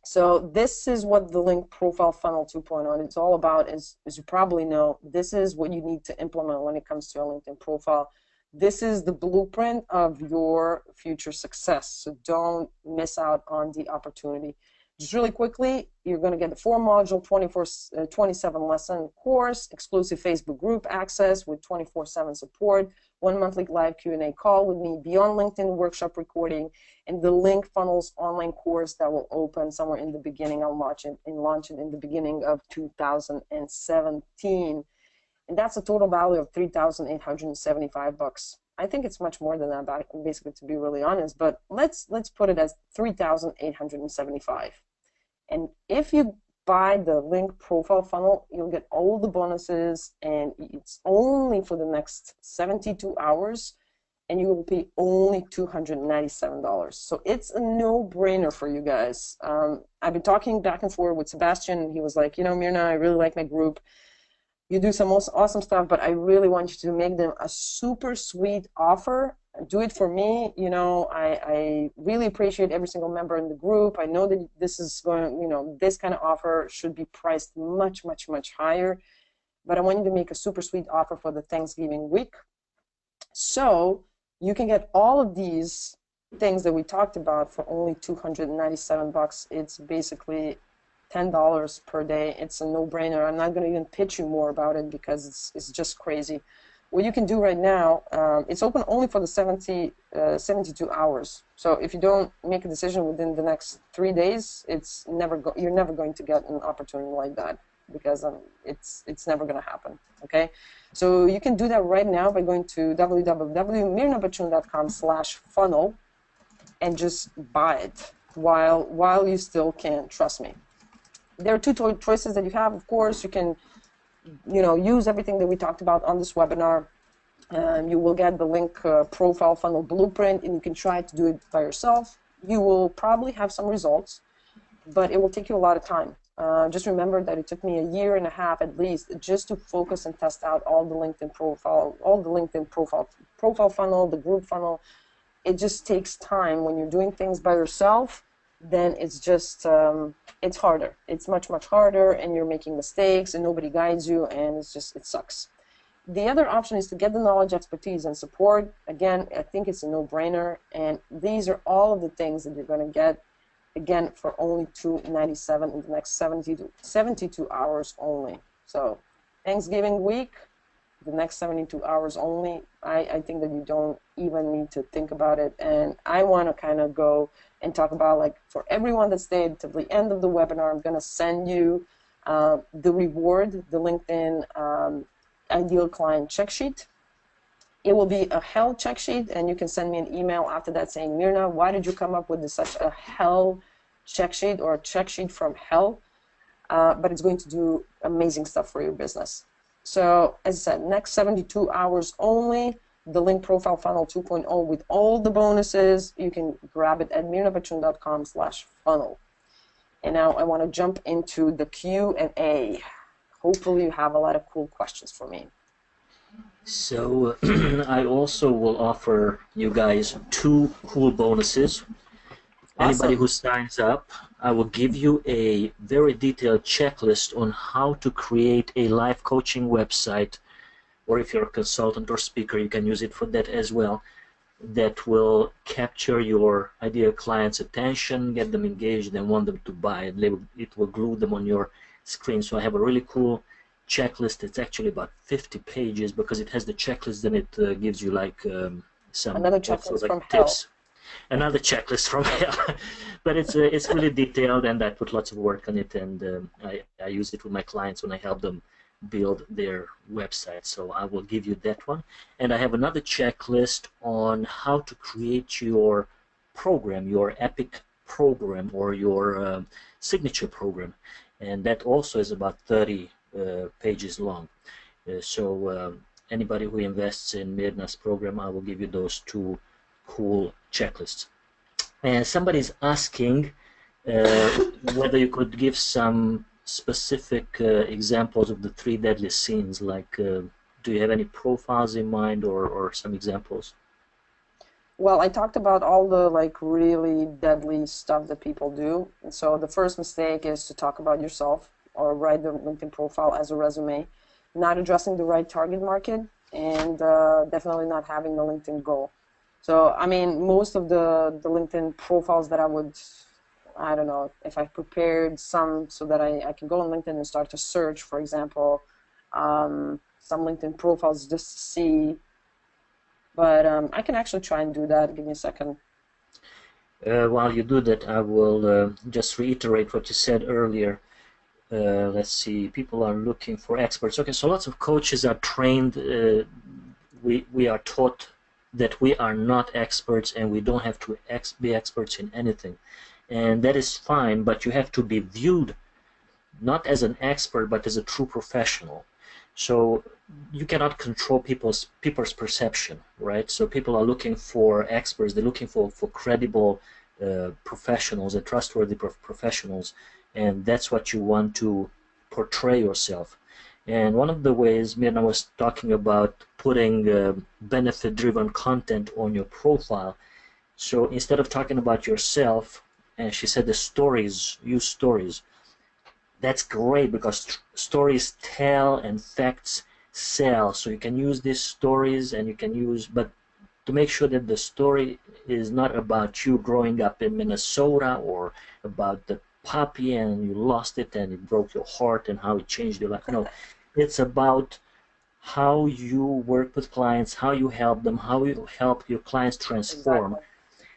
So this is what the Link Profile Funnel 2.0 is all about. As you probably know, this is what you need to implement when it comes to a LinkedIn profile. This is the blueprint of your future success. So don't miss out on the opportunity. Just really quickly, you're going to get the 4-module, 27-lesson course, exclusive Facebook group access with 24/7 support, 1 monthly live Q&A call with me, Beyond LinkedIn workshop recording, and the Link Funnels online course that will open somewhere in the beginning. I'll launch it in the beginning of 2017. And that's a total value of $3,875. I think it's much more than that, basically, to be really honest, but let's put it as $3,875. And if you buy the Link profile funnel, you'll get all the bonuses, and it's only for the next 72 hours, and you will pay only $297. So it's a no-brainer for you guys. I've been talking back and forth with Sebastian, and he was like, Mirna, I really like my group. You do some awesome stuff, but I really want you to make them a super sweet offer. Do it for me. I really appreciate every single member in the group. I know that this is this kind of offer should be priced much, much, much higher, but I want you to make a super sweet offer for the Thanksgiving week. So you can get all of these things that we talked about for only $297. It's basically $10 per day. It's a no-brainer. I'm not going to even pitch you more about it because it's just crazy. What you can do right now, it's open only for the 72 hours. So if you don't make a decision within the next 3 days, you're never going to get an opportunity like that because it's never going to happen. Okay, so you can do that right now by going to www.mirnabachun.com/funnel and just buy it while you still can. Trust me. There are two choices that you have. Of course, you can, use everything that we talked about on this webinar. You will get the Link profile funnel blueprint, and you can try to do it by yourself. You will probably have some results, but it will take you a lot of time. Just remember that it took me 1.5 years at least just to focus and test out all the LinkedIn profile funnel, the group funnel. It just takes time. When you're doing things by yourself, then it's just it's harder. It's much, much harder, and you're making mistakes, and nobody guides you, and it sucks. The other option is to get the knowledge, expertise, and support. Again, I think it's a no-brainer, and these are all of the things that you're going to get, again, for only $297 in the next 72 hours only. So Thanksgiving week, the next 72 hours only, I think that you don't even need to think about it. And I want to kind of go and talk about, like, for everyone that stayed to the end of the webinar, I'm going to send you the reward, the LinkedIn Ideal Client Check Sheet. It will be a hell check sheet, and you can send me an email after that saying, Mirna, why did you come up with such a hell check sheet, or a check sheet from hell? But it's going to do amazing stuff for your business. So, as I said, next 72 hours only, the Link Profile Funnel 2.0 with all the bonuses. You can grab it at mirnabachun.com/funnel. And now I want to jump into the Q&A. Hopefully you have a lot of cool questions for me. So I also will offer you guys 2 cool bonuses. Anybody who signs up, I will give you a very detailed checklist on how to create a live coaching website, or if you're a consultant or speaker, you can use it for that as well, that will capture your ideal client's attention, get them engaged, and want them to buy. It will glue them on your screen. So I have a really cool checklist. It's actually about 50 pages because it has the checklist, then it gives you like some another checklist from tips. Another checklist from hell. But it's really detailed, and I put lots of work on it, and I use it with my clients when I help them build their website. So I will give you that one. And I have another checklist on how to create your program, your epic program, or your signature program. And that also is about 30 pages long. So anybody who invests in Mirna's program, I will give you those 2 cool checklists. And somebody's asking whether you could give some specific examples of the 3 deadly sins. Like, do you have any profiles in mind, or some examples? Well, I talked about all the really deadly stuff that people do. And so the first mistake is to talk about yourself or write the LinkedIn profile as a resume, not addressing the right target market, and definitely not having the LinkedIn goal. So, I mean, most of the LinkedIn profiles that I don't know, if I prepared some so that I can go on LinkedIn and start to search, for example, some LinkedIn profiles just to see. But I can actually try and do that. Give me a second. While you do that, I will just reiterate what you said earlier. Let's see, people are looking for experts. Okay, so lots of coaches are trained. We are taught that we are not experts, and we don't have to be experts in anything. And that is fine, but you have to be viewed not as an expert, but as a true professional. So you cannot control people's perception, right? So people are looking for experts. They're looking for credible professionals, and trustworthy professionals, and that's what you want to portray yourself. And one of the ways Mirna was talking about putting benefit-driven content on your profile. So instead of talking about yourself, and she said the stories, use stories. That's great because stories tell and facts sell. So you can use these stories, and you can use, but to make sure that the story is not about you growing up in Minnesota, or about the puppy and you lost it and it broke your heart and how it changed your life. No, it's about how you work with clients, how you help them, how you help your clients transform. Exactly.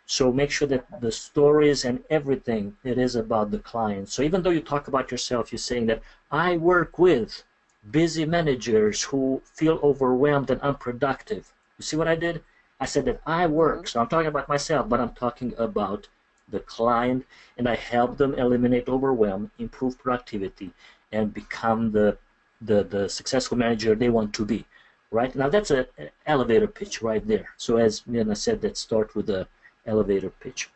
So make sure that the stories and everything, it is about the client. So even though you talk about yourself, you're saying that I work with busy managers who feel overwhelmed and unproductive. You see what I did? I said that I work, so I'm talking about myself, but I'm talking about the client, and I help them eliminate overwhelm, improve productivity, and become the successful manager they want to be. Right? Now that's an elevator pitch right there. So as Mirna said, let's start with the elevator pitch.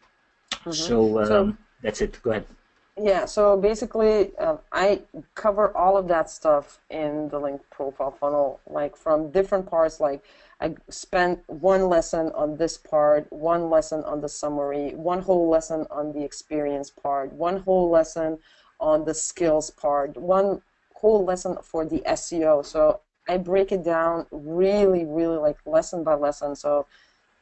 So that's it. Go ahead. Yeah, so basically I cover all of that stuff in the Link Profile Funnel, like from different parts. Like I spent one lesson on this part, one lesson on the summary, one whole lesson on the experience part, one whole lesson on the skills part, one whole lesson for the SEO. So I break it down really, really like lesson by lesson. So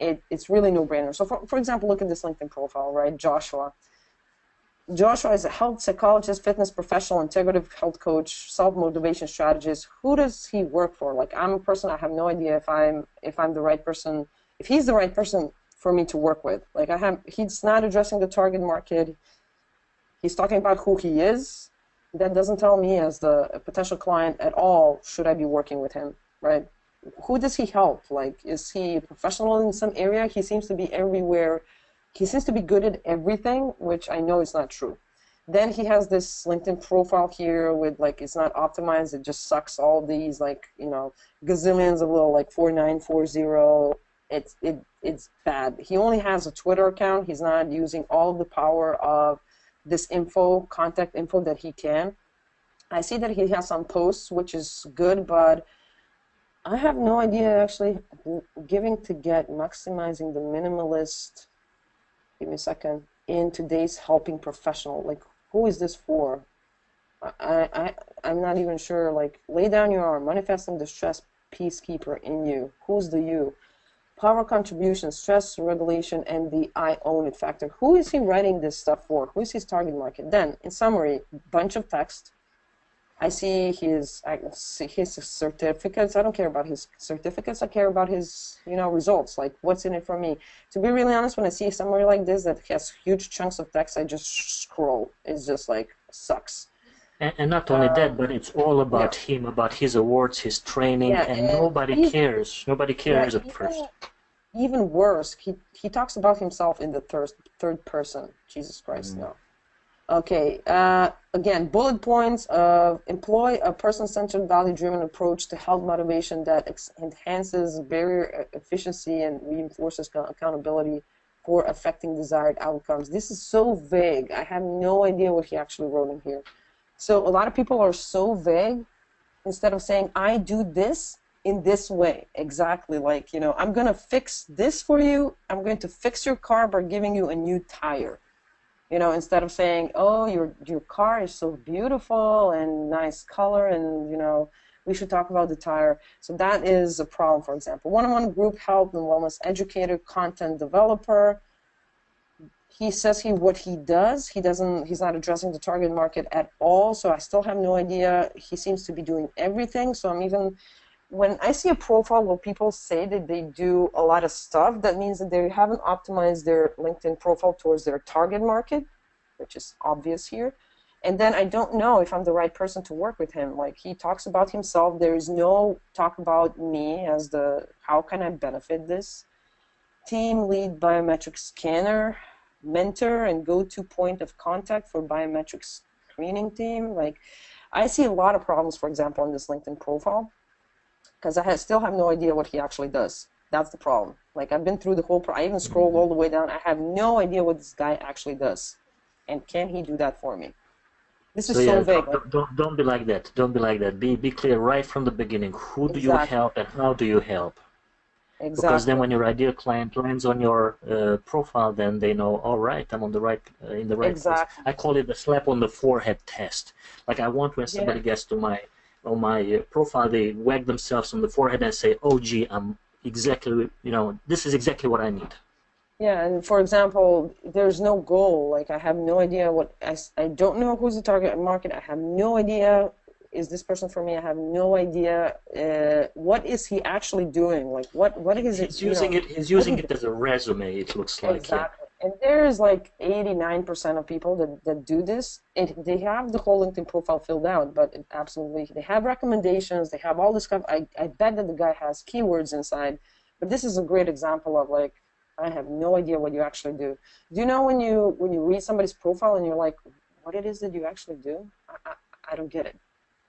it's really no-brainer. So for example, look at this LinkedIn profile, right? Joshua. Joshua is a health psychologist, fitness professional, integrative health coach, self-motivation strategist. Who does he work for? Like, I'm a person, I have no idea if I'm the right person, if he's the right person for me to work with. Like, he's not addressing the target market. He's talking about who he is. That doesn't tell me as the potential client at all, should I be working with him, right? Who does he help? Like, is he a professional in some area? He seems to be everywhere. He seems to be good at everything, which I know is not true. Then he has this LinkedIn profile here with, like, it's not optimized. It just sucks all these, like, you know, gazillions of little, like, 4940. It's bad. He only has a Twitter account. He's not using all of the power of this contact info that he can. I see that he has some posts, which is good, but I have no idea actually. Giving to get, maximizing the minimalist. Give me a second. In today's helping professional, like, who is this for? I'm not even sure. Like, lay down your arm, manifesting the stress peacekeeper in you. Who's the you? Power contribution, stress regulation, and the I own it factor. Who is he writing this stuff for? Who is his target market? Then, in summary, bunch of text. I see his certificates. I don't care about his certificates. I care about his, you know, results. Like, what's in it for me? To be really honest, when I see a summary like this that has huge chunks of text, I just scroll. It's just like, sucks. And not only that, but it's all about him, about his awards, his training, and nobody cares. Nobody cares at first. Even worse, he talks about himself in the third person. Jesus Christ, no. Okay, again, bullet points of employ a person-centered, value-driven approach to health motivation that enhances barrier efficiency and reinforces accountability for affecting desired outcomes. This is so vague. I have no idea what he actually wrote in here. So a lot of people are so vague. Instead of saying, I do this in this way, exactly, like, you know, I'm going to fix this for you. I'm going to fix your car by giving you a new tire. You know, instead of saying, oh, your car is so beautiful and nice color, and, you know, we should talk about the tire. So that is a problem, for example. One-on-one group health and wellness educator, content developer. He says what he does. He's not addressing the target market at all, so I still have no idea. He seems to be doing everything, so when I see a profile where people say that they do a lot of stuff, that means that they haven't optimized their LinkedIn profile towards their target market, which is obvious here. And then I don't know if I'm the right person to work with him. Like, he talks about himself. There is no talk about me as how can I benefit this. Team lead biometric scanner, mentor and go-to point of contact for biometric screening team. Like, I see a lot of problems, for example, on this LinkedIn profile, because I still have no idea what he actually does. That's the problem. Like, I've been through the whole I even scrolled all the way down. I have no idea what this guy actually does. And can he do that for me? This is so vague. Don't be like that. Don't be like that. Be clear right from the beginning. Who do you help and how do you help? Exactly. Because then when your ideal client lands on your profile, then they know, all right, I'm on the right in the right place. I call it the slap on the forehead test. Like, I want when somebody gets to my profile, they wag themselves on the forehead and say, oh, gee, I'm exactly, you know, this is exactly what I need. Yeah, and for example, there's no goal. Like, I have no idea I don't know who's the target market. I have no idea, is this person for me? I have no idea. What is he actually doing? Like, what is it? He's using it as a resume, it looks like. Exactly. And there's like 89% of people that do this. They have the whole LinkedIn profile filled out, but absolutely, they have recommendations. They have all this stuff. I bet that the guy has keywords inside. But this is a great example of, like, I have no idea what you actually do. Do you know when you read somebody's profile and you're like, what it is that you actually do? I don't get it.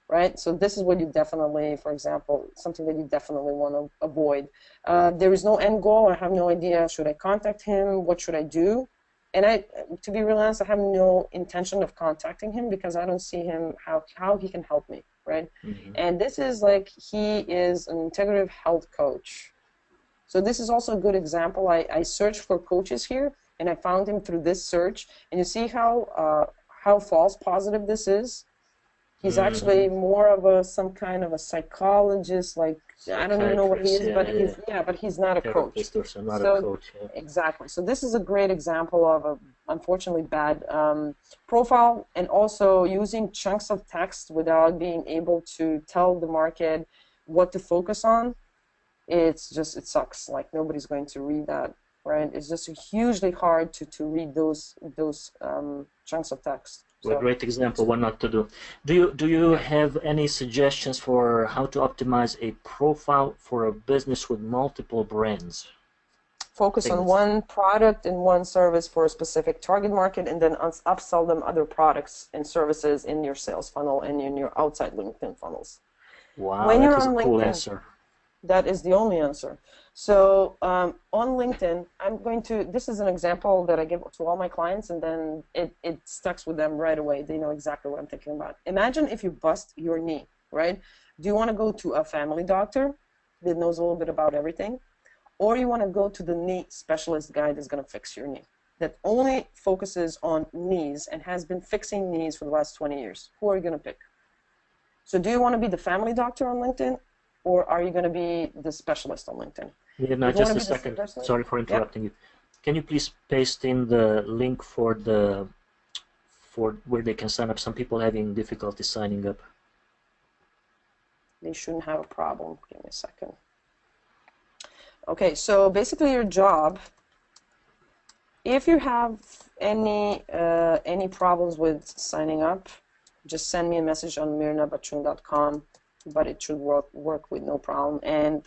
Right? So this is what you definitely, for example, something that you definitely want to avoid. There is no end goal. I have no idea. Should I contact him? What should I do? And to be real honest, I have no intention of contacting him because I don't see him how he can help me, right? Mm-hmm. And this is like, he is an integrative health coach. So this is also a good example. I searched for coaches here, and I found him through this search. And you see how false positive this is? He's actually more of some kind of a psychologist, like I don't even know what he Psychiatrist, is, but he's not a coach. therapist or so, not a So coach. Yeah. exactly. So this is a great example of a unfortunately bad profile, and also using chunks of text without being able to tell the market what to focus on. It sucks. Like nobody's going to read that, right? It's just hugely hard to read those chunks of text. A great example what not to do. Do you have any suggestions for how to optimize a profile for a business with multiple brands? Focus on one product and one service for a specific target market, and then upsell them other products and services in your sales funnel and in your outside LinkedIn funnels. Wow, when that you're was on a cool LinkedIn, answer. That is the only answer. So on LinkedIn, this is an example that I give to all my clients, and then it sticks with them right away. They know exactly what I'm thinking about. Imagine if you bust your knee, right? Do you want to go to a family doctor that knows a little bit about everything? Or you want to go to the knee specialist guy that's going to fix your knee, that only focuses on knees and has been fixing knees for the last 20 years? Who are you going to pick? So do you want to be the family doctor on LinkedIn, or are you going to be the specialist on LinkedIn? Yeah, no, just a second. Sorry for interrupting you. Can you please paste in the link for where they can sign up? Some people having difficulty signing up. They shouldn't have a problem. Give me a second. Okay, so basically your job, if you have any problems with signing up, just send me a message on mirnabachun.com, but it should work with no problem. And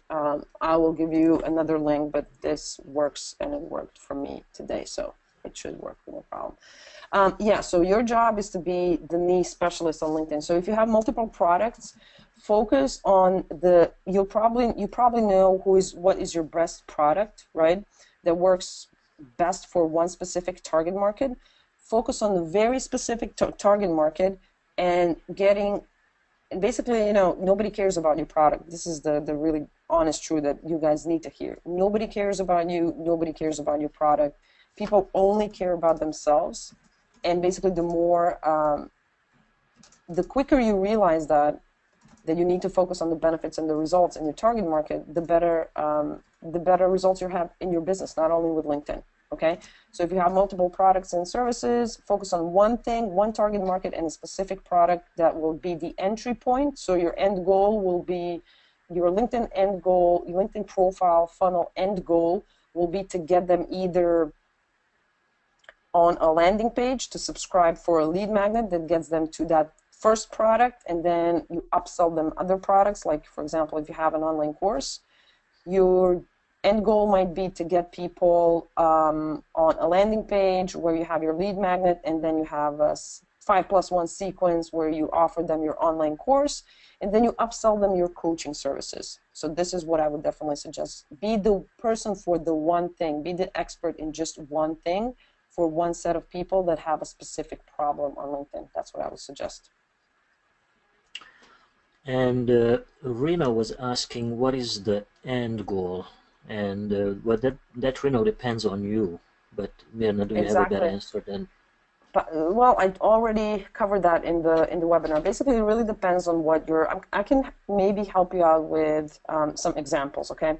I will give you another link, but this works, and it worked for me today, so it should work with no problem. Yeah, so your job is to be the knee specialist on LinkedIn. So if you have multiple products, focus on you probably know what is your best product, right? That works best for one specific target market. Focus on the very specific target market and basically, nobody cares about your product. This is the really honest truth that you guys need to hear. Nobody cares about you. Nobody cares about your product. People only care about themselves. And basically, the quicker you realize that you need to focus on the benefits and the results in your target market, the better results you have in your business, not only with LinkedIn. Okay, so if you have multiple products and services, focus on one thing, one target market, and a specific product that will be the entry point. So your end goal will be your LinkedIn end goal, your LinkedIn profile funnel end goal will be to get them either on a landing page to subscribe for a lead magnet that gets them to that first product, and then you upsell them other products. Like, for example, if you have an online course, your end goal might be to get people on a landing page where you have your lead magnet, and then you have a 5+1 sequence where you offer them your online course, and then you upsell them your coaching services. So this is what I would definitely suggest. Be the person for the one thing. Be the expert in just one thing for one set of people that have a specific problem on LinkedIn. That's what I would suggest. And Reno was asking, what is the end goal? And that Reno depends on you. But Mirna, do you have a better answer then? Well, I already covered that in the webinar. Basically, it really depends on what I can maybe help you out with some examples. Okay.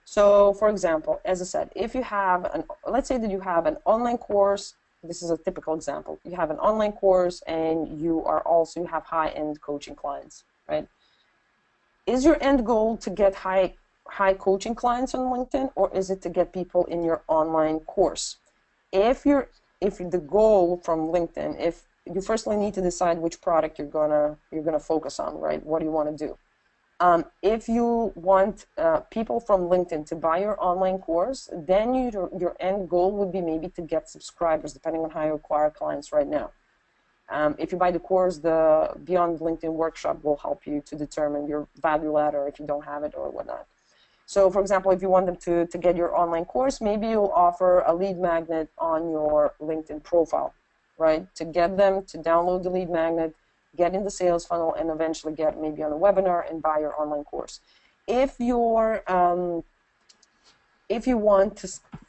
So, for example, as I said, if you have let's say that you have an online course. This is a typical example. You have an online course, and you have high-end coaching clients, right? Is your end goal to get high coaching clients on LinkedIn, or is it to get people in your online course? If the goal from LinkedIn, if you firstly need to decide which product you're gonna focus on, right? What do you want to do? If you want people from LinkedIn to buy your online course, then your end goal would be maybe to get subscribers, depending on how you acquire clients right now. If you buy the course, the Beyond LinkedIn workshop will help you to determine your value ladder if you don't have it or whatnot. So, for example, if you want them to get your online course, maybe you'll offer a lead magnet on your LinkedIn profile, right? To get them to download the lead magnet, get in the sales funnel, and eventually get maybe on a webinar and buy your online course. If you want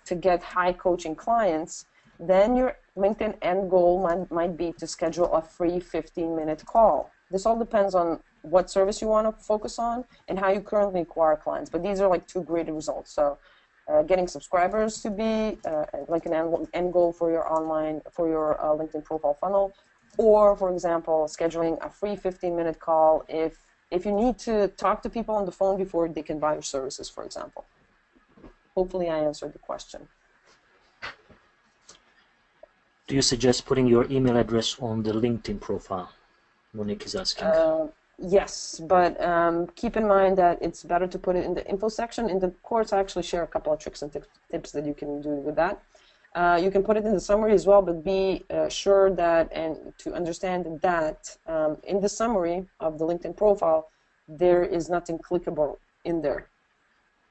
to get high coaching clients, then your LinkedIn end goal might be to schedule a free 15-minute call This all depends on what service you want to focus on and how you currently acquire clients. But these are like two great results. So getting subscribers to be like an end goal for your LinkedIn profile funnel, or for example, scheduling a free 15-minute call if you need to talk to people on the phone before they can buy your services, for example. Hopefully I answered the question. Do you suggest putting your email address on the LinkedIn profile? Monique is asking. Yes, but keep in mind that it's better to put it in the info section. In the course, I actually share a couple of tricks and tips that you can do with that. You can put it in the summary as well, but be sure that and to understand that in the summary of the LinkedIn profile, there is nothing clickable in there.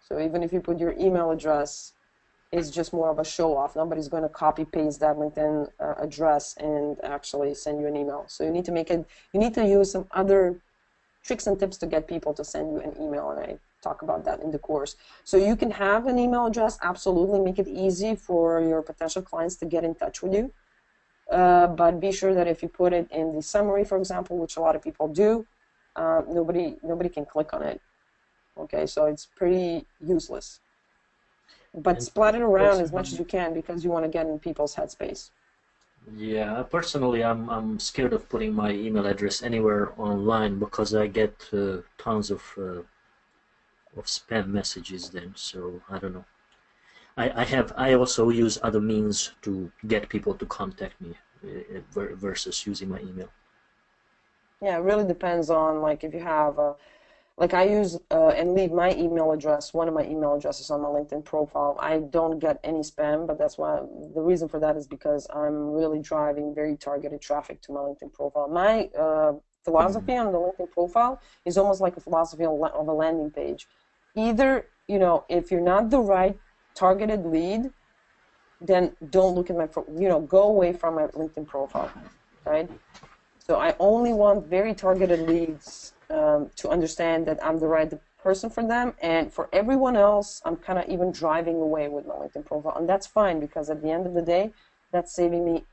So even if you put your email address, it's just more of a show-off. Nobody's going to copy-paste that LinkedIn address and actually send you an email. So you need to make it. You need to use some other tricks and tips to get people to send you an email, and I talk about that in the course. So you can have an email address, absolutely, make it easy for your potential clients to get in touch with you. But be sure that if you put it in the summary, for example, which a lot of people do, nobody can click on it. Okay, so it's pretty useless. But spread it around as much as you can because you want to get in people's headspace. Yeah, personally, I'm scared of putting my email address anywhere online because I get tons of spam messages then. So I don't know. I also use other means to get people to contact me versus using my email. Yeah, it really depends on like if you have like I use and leave my email address, one of my email addresses on my LinkedIn profile. I don't get any spam, but that's why the reason for that is because I'm really driving very targeted traffic to my LinkedIn profile. My philosophy on the LinkedIn profile is almost like a philosophy of a landing page. Either, if you're not the right targeted lead, then don't look at my, go away from my LinkedIn profile, right? So I only want very targeted leads to understand that I'm the right person for them, and for everyone else, I'm kind of even driving away with my LinkedIn profile, and that's fine because at the end of the day, that's saving me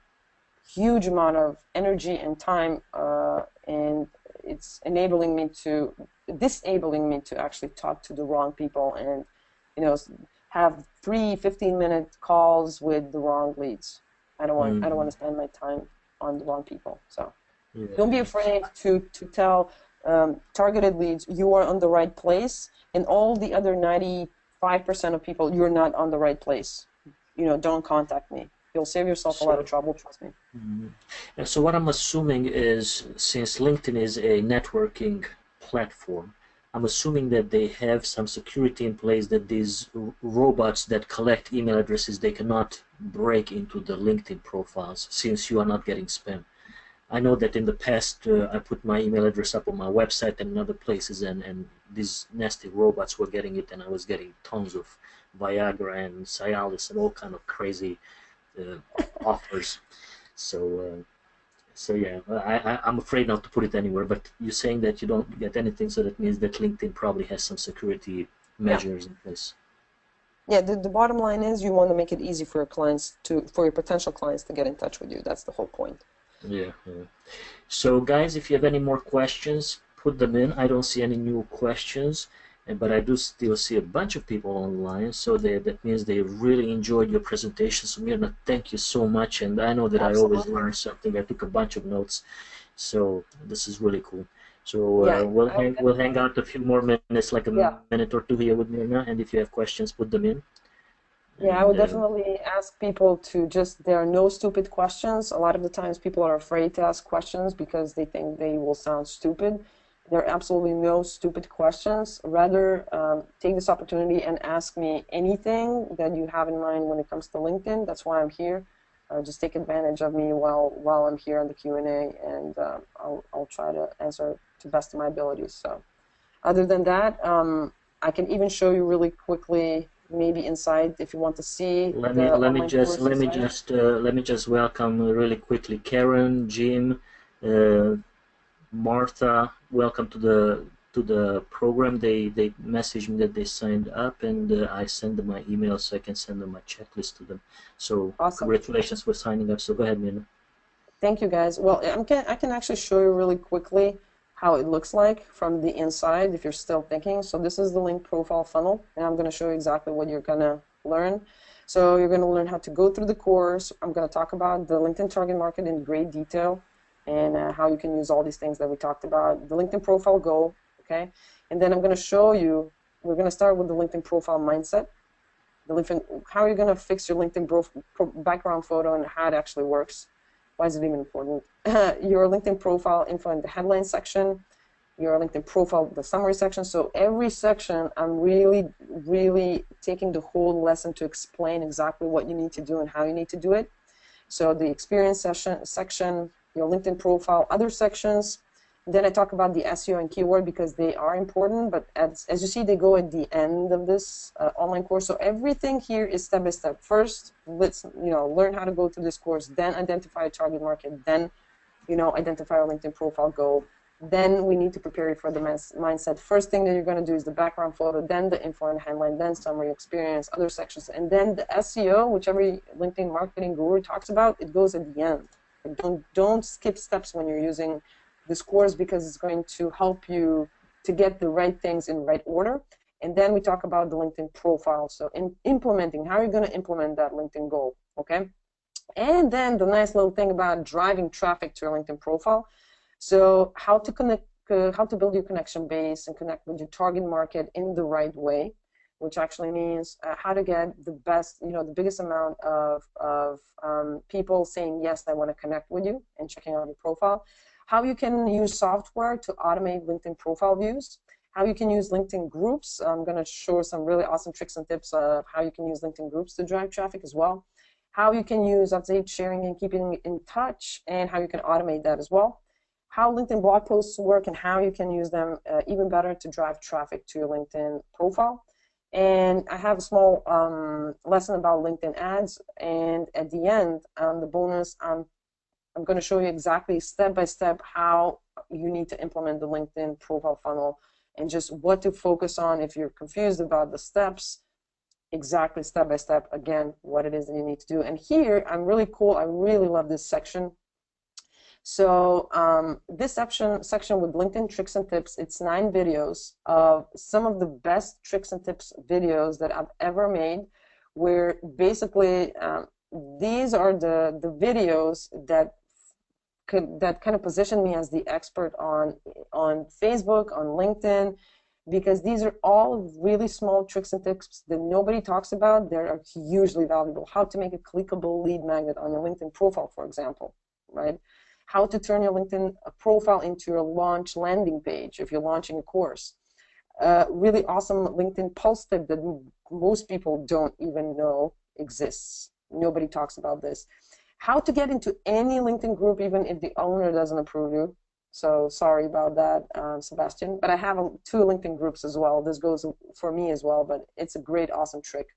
huge amount of energy and time, and it's disabling me to actually talk to the wrong people and have 3 15-minute calls with the wrong leads. I don't want to spend my time on the wrong people. So don't be afraid to tell targeted leads you are on the right place, and all the other 95% of people you're not on the right place. Don't contact me. You'll save yourself a lot of trouble, trust me. And so what I'm assuming is, since LinkedIn is a networking platform, I'm assuming that they have some security in place that these robots that collect email addresses, they cannot break into the LinkedIn profiles since you are not getting spam. I know that in the past I put my email address up on my website and in other places, and these nasty robots were getting it, and I was getting tons of Viagra and Cialis and all kind of crazy offers. So yeah, I'm afraid not to put it anywhere, but you're saying that you don't get anything, so that means that LinkedIn probably has some security measures in place. Yeah, the bottom line is you want to make it easy for your potential clients to get in touch with you. That's the whole point. Yeah. So guys, if you have any more questions, put them in. I don't see any new questions, but I do still see a bunch of people online, so that means they really enjoyed your presentation. So Mirna, thank you so much, and I know that Absolutely. I always learn something. I took a bunch of notes, so this is really cool. So we'll hang out a few more minutes, like a minute or two here with Mirna, and if you have questions, put them in. Yeah, I would definitely ask people to there are no stupid questions. A lot of the times people are afraid to ask questions because they think they will sound stupid. There are absolutely no stupid questions. Rather, take this opportunity and ask me anything that you have in mind when it comes to LinkedIn. That's why I'm here. Just take advantage of me while I'm here on the Q&A, and I'll try to answer to the best of my abilities. So, other than that, I can even show you really quickly, maybe inside, if you want to see. Let me just welcome really quickly Karen, Jim, Martha. Welcome to the program. They messaged me that they signed up, and I send them my email so I can send them my checklist to them. So awesome. Congratulations for signing up. So go ahead, Mina. Thank you, guys. Well, I can actually show you really quickly how it looks like from the inside if you're still thinking. So this is the link profile funnel, and I'm going to show you exactly what you're going to learn. So you're going to learn how to go through the course. I'm going to talk about the LinkedIn target market in great detail and how you can use all these things that we talked about. The LinkedIn profile goal, okay? And then I'm going to show you, we're going to start with the LinkedIn profile mindset, how you're going to fix your LinkedIn background photo and how it actually works. Why is it even important? Your LinkedIn profile info in the headline section, your LinkedIn profile, the summary section. So every section, I'm really taking the whole lesson to explain exactly what you need to do and how you need to do it. So the experience section, your LinkedIn profile, other sections. Then I talk about the SEO and keyword because they are important, but as you see, they go at the end of this online course. So everything here is step by step. First, let's learn how to go through this course. Then identify a target market. Then identify a LinkedIn profile goal. Then we need to prepare you for the mindset. First thing that you're going to do is the background photo, then the info and headline, then summary, experience, other sections, and then the SEO, which every LinkedIn marketing guru talks about. It goes at the end. Don't skip steps when you're using this course because it's going to help you to get the right things in right order. And then we talk about the LinkedIn profile. So in implementing, how are you going to implement that LinkedIn goal, okay? And then the nice little thing about driving traffic to your LinkedIn profile. So how to connect, how to build your connection base and connect with your target market in the right way, which actually means how to get the best, the biggest amount of people saying, yes, I want to connect with you and checking out your profile. How you can use software to automate LinkedIn profile views, how you can use LinkedIn groups. I'm going to show some really awesome tricks and tips of how you can use LinkedIn groups to drive traffic as well, how you can use update sharing and keeping in touch, and how you can automate that as well, how LinkedIn blog posts work and how you can use them even better to drive traffic to your LinkedIn profile. And I have a small lesson about LinkedIn ads, and at the end, the bonus, I'm going to show you exactly step-by-step how you need to implement the LinkedIn profile funnel and just what to focus on if you're confused about the steps, exactly step-by-step, again, what it is that you need to do. And here, I'm really cool. I really love this section. So this section with LinkedIn tricks and tips, it's 9 videos of some of the best tricks and tips videos that I've ever made, where basically these are the videos that kind of position me as the expert on Facebook, on LinkedIn, because these are all really small tricks and tips that nobody talks about. They are hugely valuable. How to make a clickable lead magnet on your LinkedIn profile, for example, right? How to turn your LinkedIn profile into a launch landing page if you're launching a course. Really awesome LinkedIn Pulse tip that most people don't even know exists. Nobody talks about this. How to get into any LinkedIn group even if the owner doesn't approve you. So sorry about that, Sebastian. But I have 2 LinkedIn groups as well. This goes for me as well, but it's a great, awesome trick.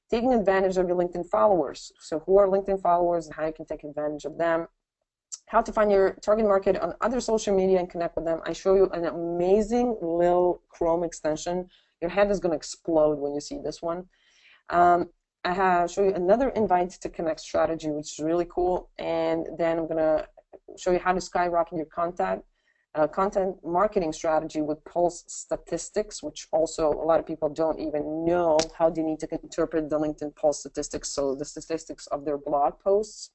Taking advantage of your LinkedIn followers. So who are LinkedIn followers and how you can take advantage of them. How to find your target market on other social media and connect with them. I show you an amazing little Chrome extension. Your head is going to explode when you see this one. I show you another invite to connect strategy, which is really cool. And then I'm going to show you how to skyrocket your content marketing strategy with Pulse statistics, which also a lot of people don't even know how they need to interpret the LinkedIn Pulse statistics, so the statistics of their blog posts.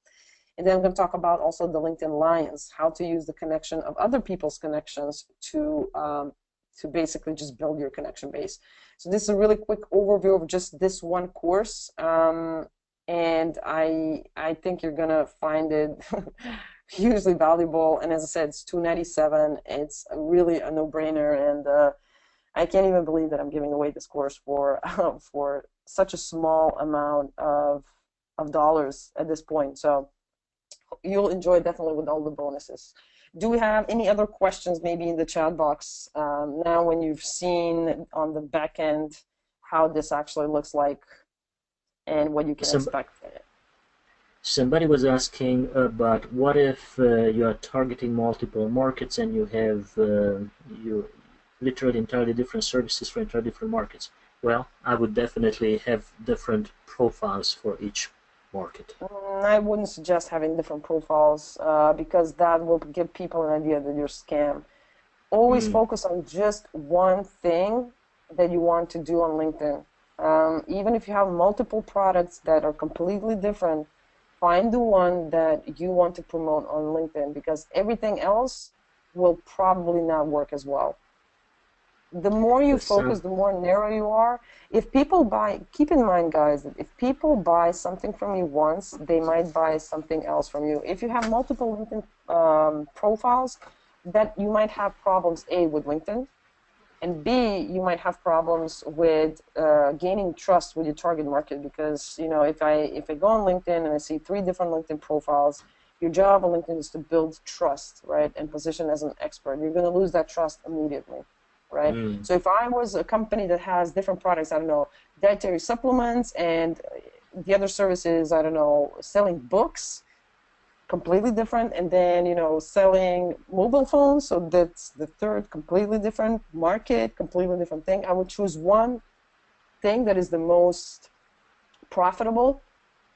And then I'm going to talk about also the LinkedIn Lions, how to use the connection of other people's connections to basically just build your connection base. So this is a really quick overview of just this one course, and I think you're gonna find it hugely valuable. And as I said, it's $297. It's really a no-brainer, and I can't even believe that I'm giving away this course for for such a small amount of dollars at this point. So you'll enjoy it definitely with all the bonuses. Do we have any other questions maybe in the chat box now when you've seen on the back end how this actually looks like and what you can expect? Somebody was asking about what if you are targeting multiple markets and you have you literally entirely different services for entirely different markets. Well, I would definitely have different profiles for each market. I wouldn't suggest having different profiles because that will give people an idea that you're scam. always focus on just one thing that you want to do on LinkedIn. Even if you have multiple products that are completely different, find the one that you want to promote on LinkedIn, because everything else will probably not work as well. The more you focus, the more narrow you are. If people buy, keep in mind, guys, that if people buy something from you once, they might buy something else from you. If you have multiple LinkedIn profiles, that you might have problems, A, with LinkedIn, and B, you might have problems with gaining trust with your target market, because if I go on LinkedIn and I see 3 different LinkedIn profiles, your job on LinkedIn is to build trust, right, and position as an expert. You're going to lose that trust immediately, right? So if I was a company that has different products, I don't know, dietary supplements, and the other services, I don't know, selling books, completely different, and then selling mobile phones, so that's the third completely different market, completely different thing. I would choose one thing that is the most profitable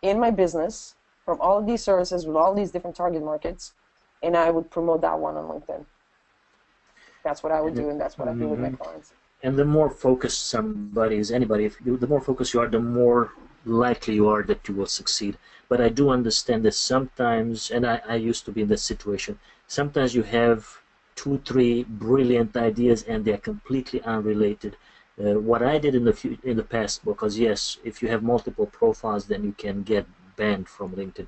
in my business from all of these services with all these different target markets, and I would promote that one on LinkedIn. That's what I would do, and that's what I do with my clients. And the more focused the more focused you are, the more likely you are that you will succeed. But I do understand that sometimes, and I used to be in this situation, sometimes you have 2, 3 brilliant ideas and they're completely unrelated. What I did in the past, because yes, if you have multiple profiles, then you can get banned from LinkedIn.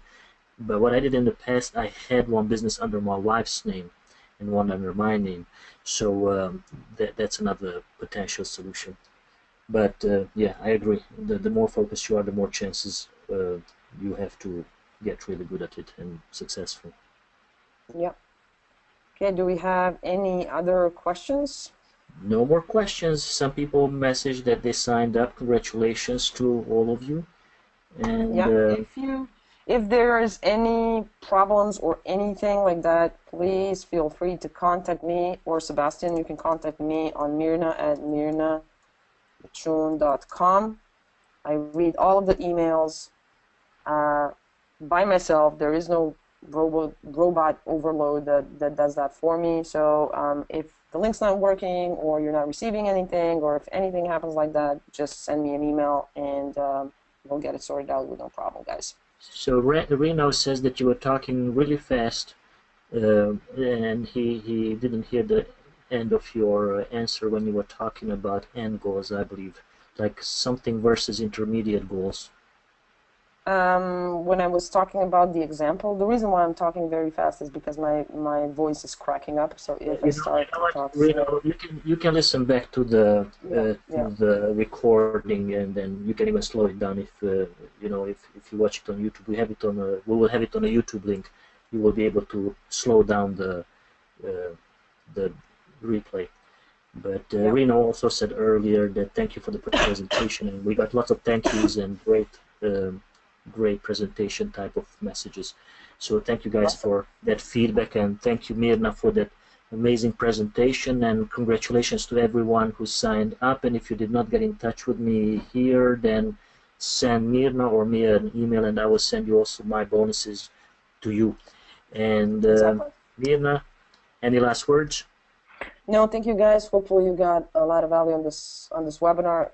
But what I did in the past, I had one business under my wife's name and one under my name. So that's another potential solution. But yeah, I agree. The more focused you are, the more chances you have to get really good at it and successful. Yep. Okay, do we have any other questions? No more questions. Some people messaged that they signed up. Congratulations to all of you. And yeah, if there is any problems or anything like that, please feel free to contact me or Sebastian. You can contact me on mirna@mirnabachun.com. I read all of the emails by myself. There is no robot overload that does that for me. So if the link's not working, or you're not receiving anything, or if anything happens like that, just send me an email, and we'll get it sorted out with no problem, guys. So Reno says that you were talking really fast, and he didn't hear the end of your answer when you were talking about end goals, I believe, like something versus intermediate goals. When I was talking about the example, the reason why I'm talking very fast is because my voice is cracking up. So if I start to talk slow, you can listen back to the recording, and then you can even slow it down if if you watch it on YouTube. We will have it on a YouTube link. You will be able to slow down the replay. But Reno also said earlier that thank you for the presentation, and we got lots of thank yous and great presentation type of messages. So thank you guys for that feedback, and thank you, Mirna, for that amazing presentation, and congratulations to everyone who signed up. And if you did not get in touch with me here, then send Mirna or me an email, and I will send you also my bonuses to you. And Mirna, any last words? No, thank you, guys. Hopefully you got a lot of value on this webinar.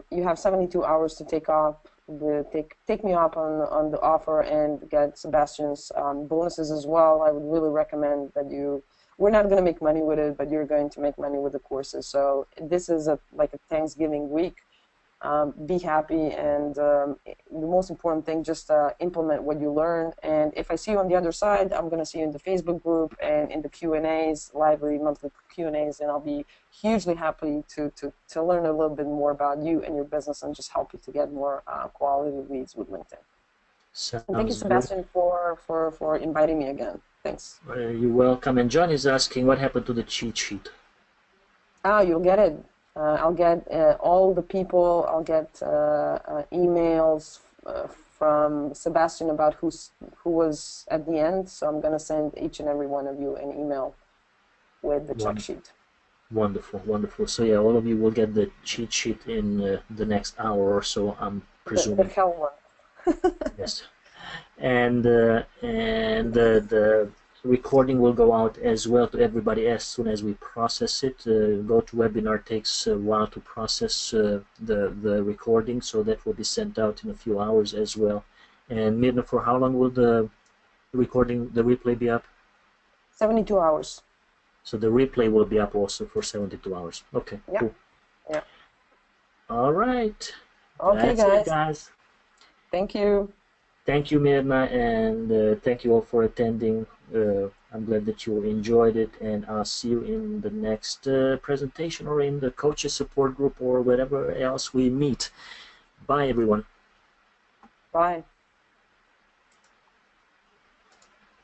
You have 72 hours to take me up on the offer and get Sebastian's bonuses as well. I would really recommend that we're not going to make money with it, but you're going to make money with the courses. So this is like a Thanksgiving week. Be happy, and the most important thing, just implement what you learn. And if I see you on the other side, I'm going to see you in the Facebook group and in the Q&As, lively monthly Q&As, and I'll be hugely happy to learn a little bit more about you and your business, and just help you to get more quality leads with LinkedIn. And thank you, Sebastian, for inviting me again. Thanks. You're welcome. And John is asking, what happened to the cheat sheet? You'll get it. I'll get all the people. I'll get emails from Sebastian about who was at the end. So I'm going to send each and every one of you an email with the check sheet. Wonderful, wonderful. So yeah, all of you will get the cheat sheet in the next hour or so, I'm presuming. The hell one. Yes. And the recording will go out as well to everybody as soon as we process it. GoToWebinar takes a while to process the recording, so that will be sent out in a few hours as well. And Mirna, for how long will the recording, the replay be up? 72 hours. So the replay will be up also for 72 hours. Okay, Yeah. cool. Yeah. All right. Okay, That's guys. it, guys. Thank you. Thank you, Mirna, and thank you all for attending. I'm glad that you enjoyed it, and I'll see you in the next presentation or in the coaches support group or wherever else we meet. Bye, everyone. Bye.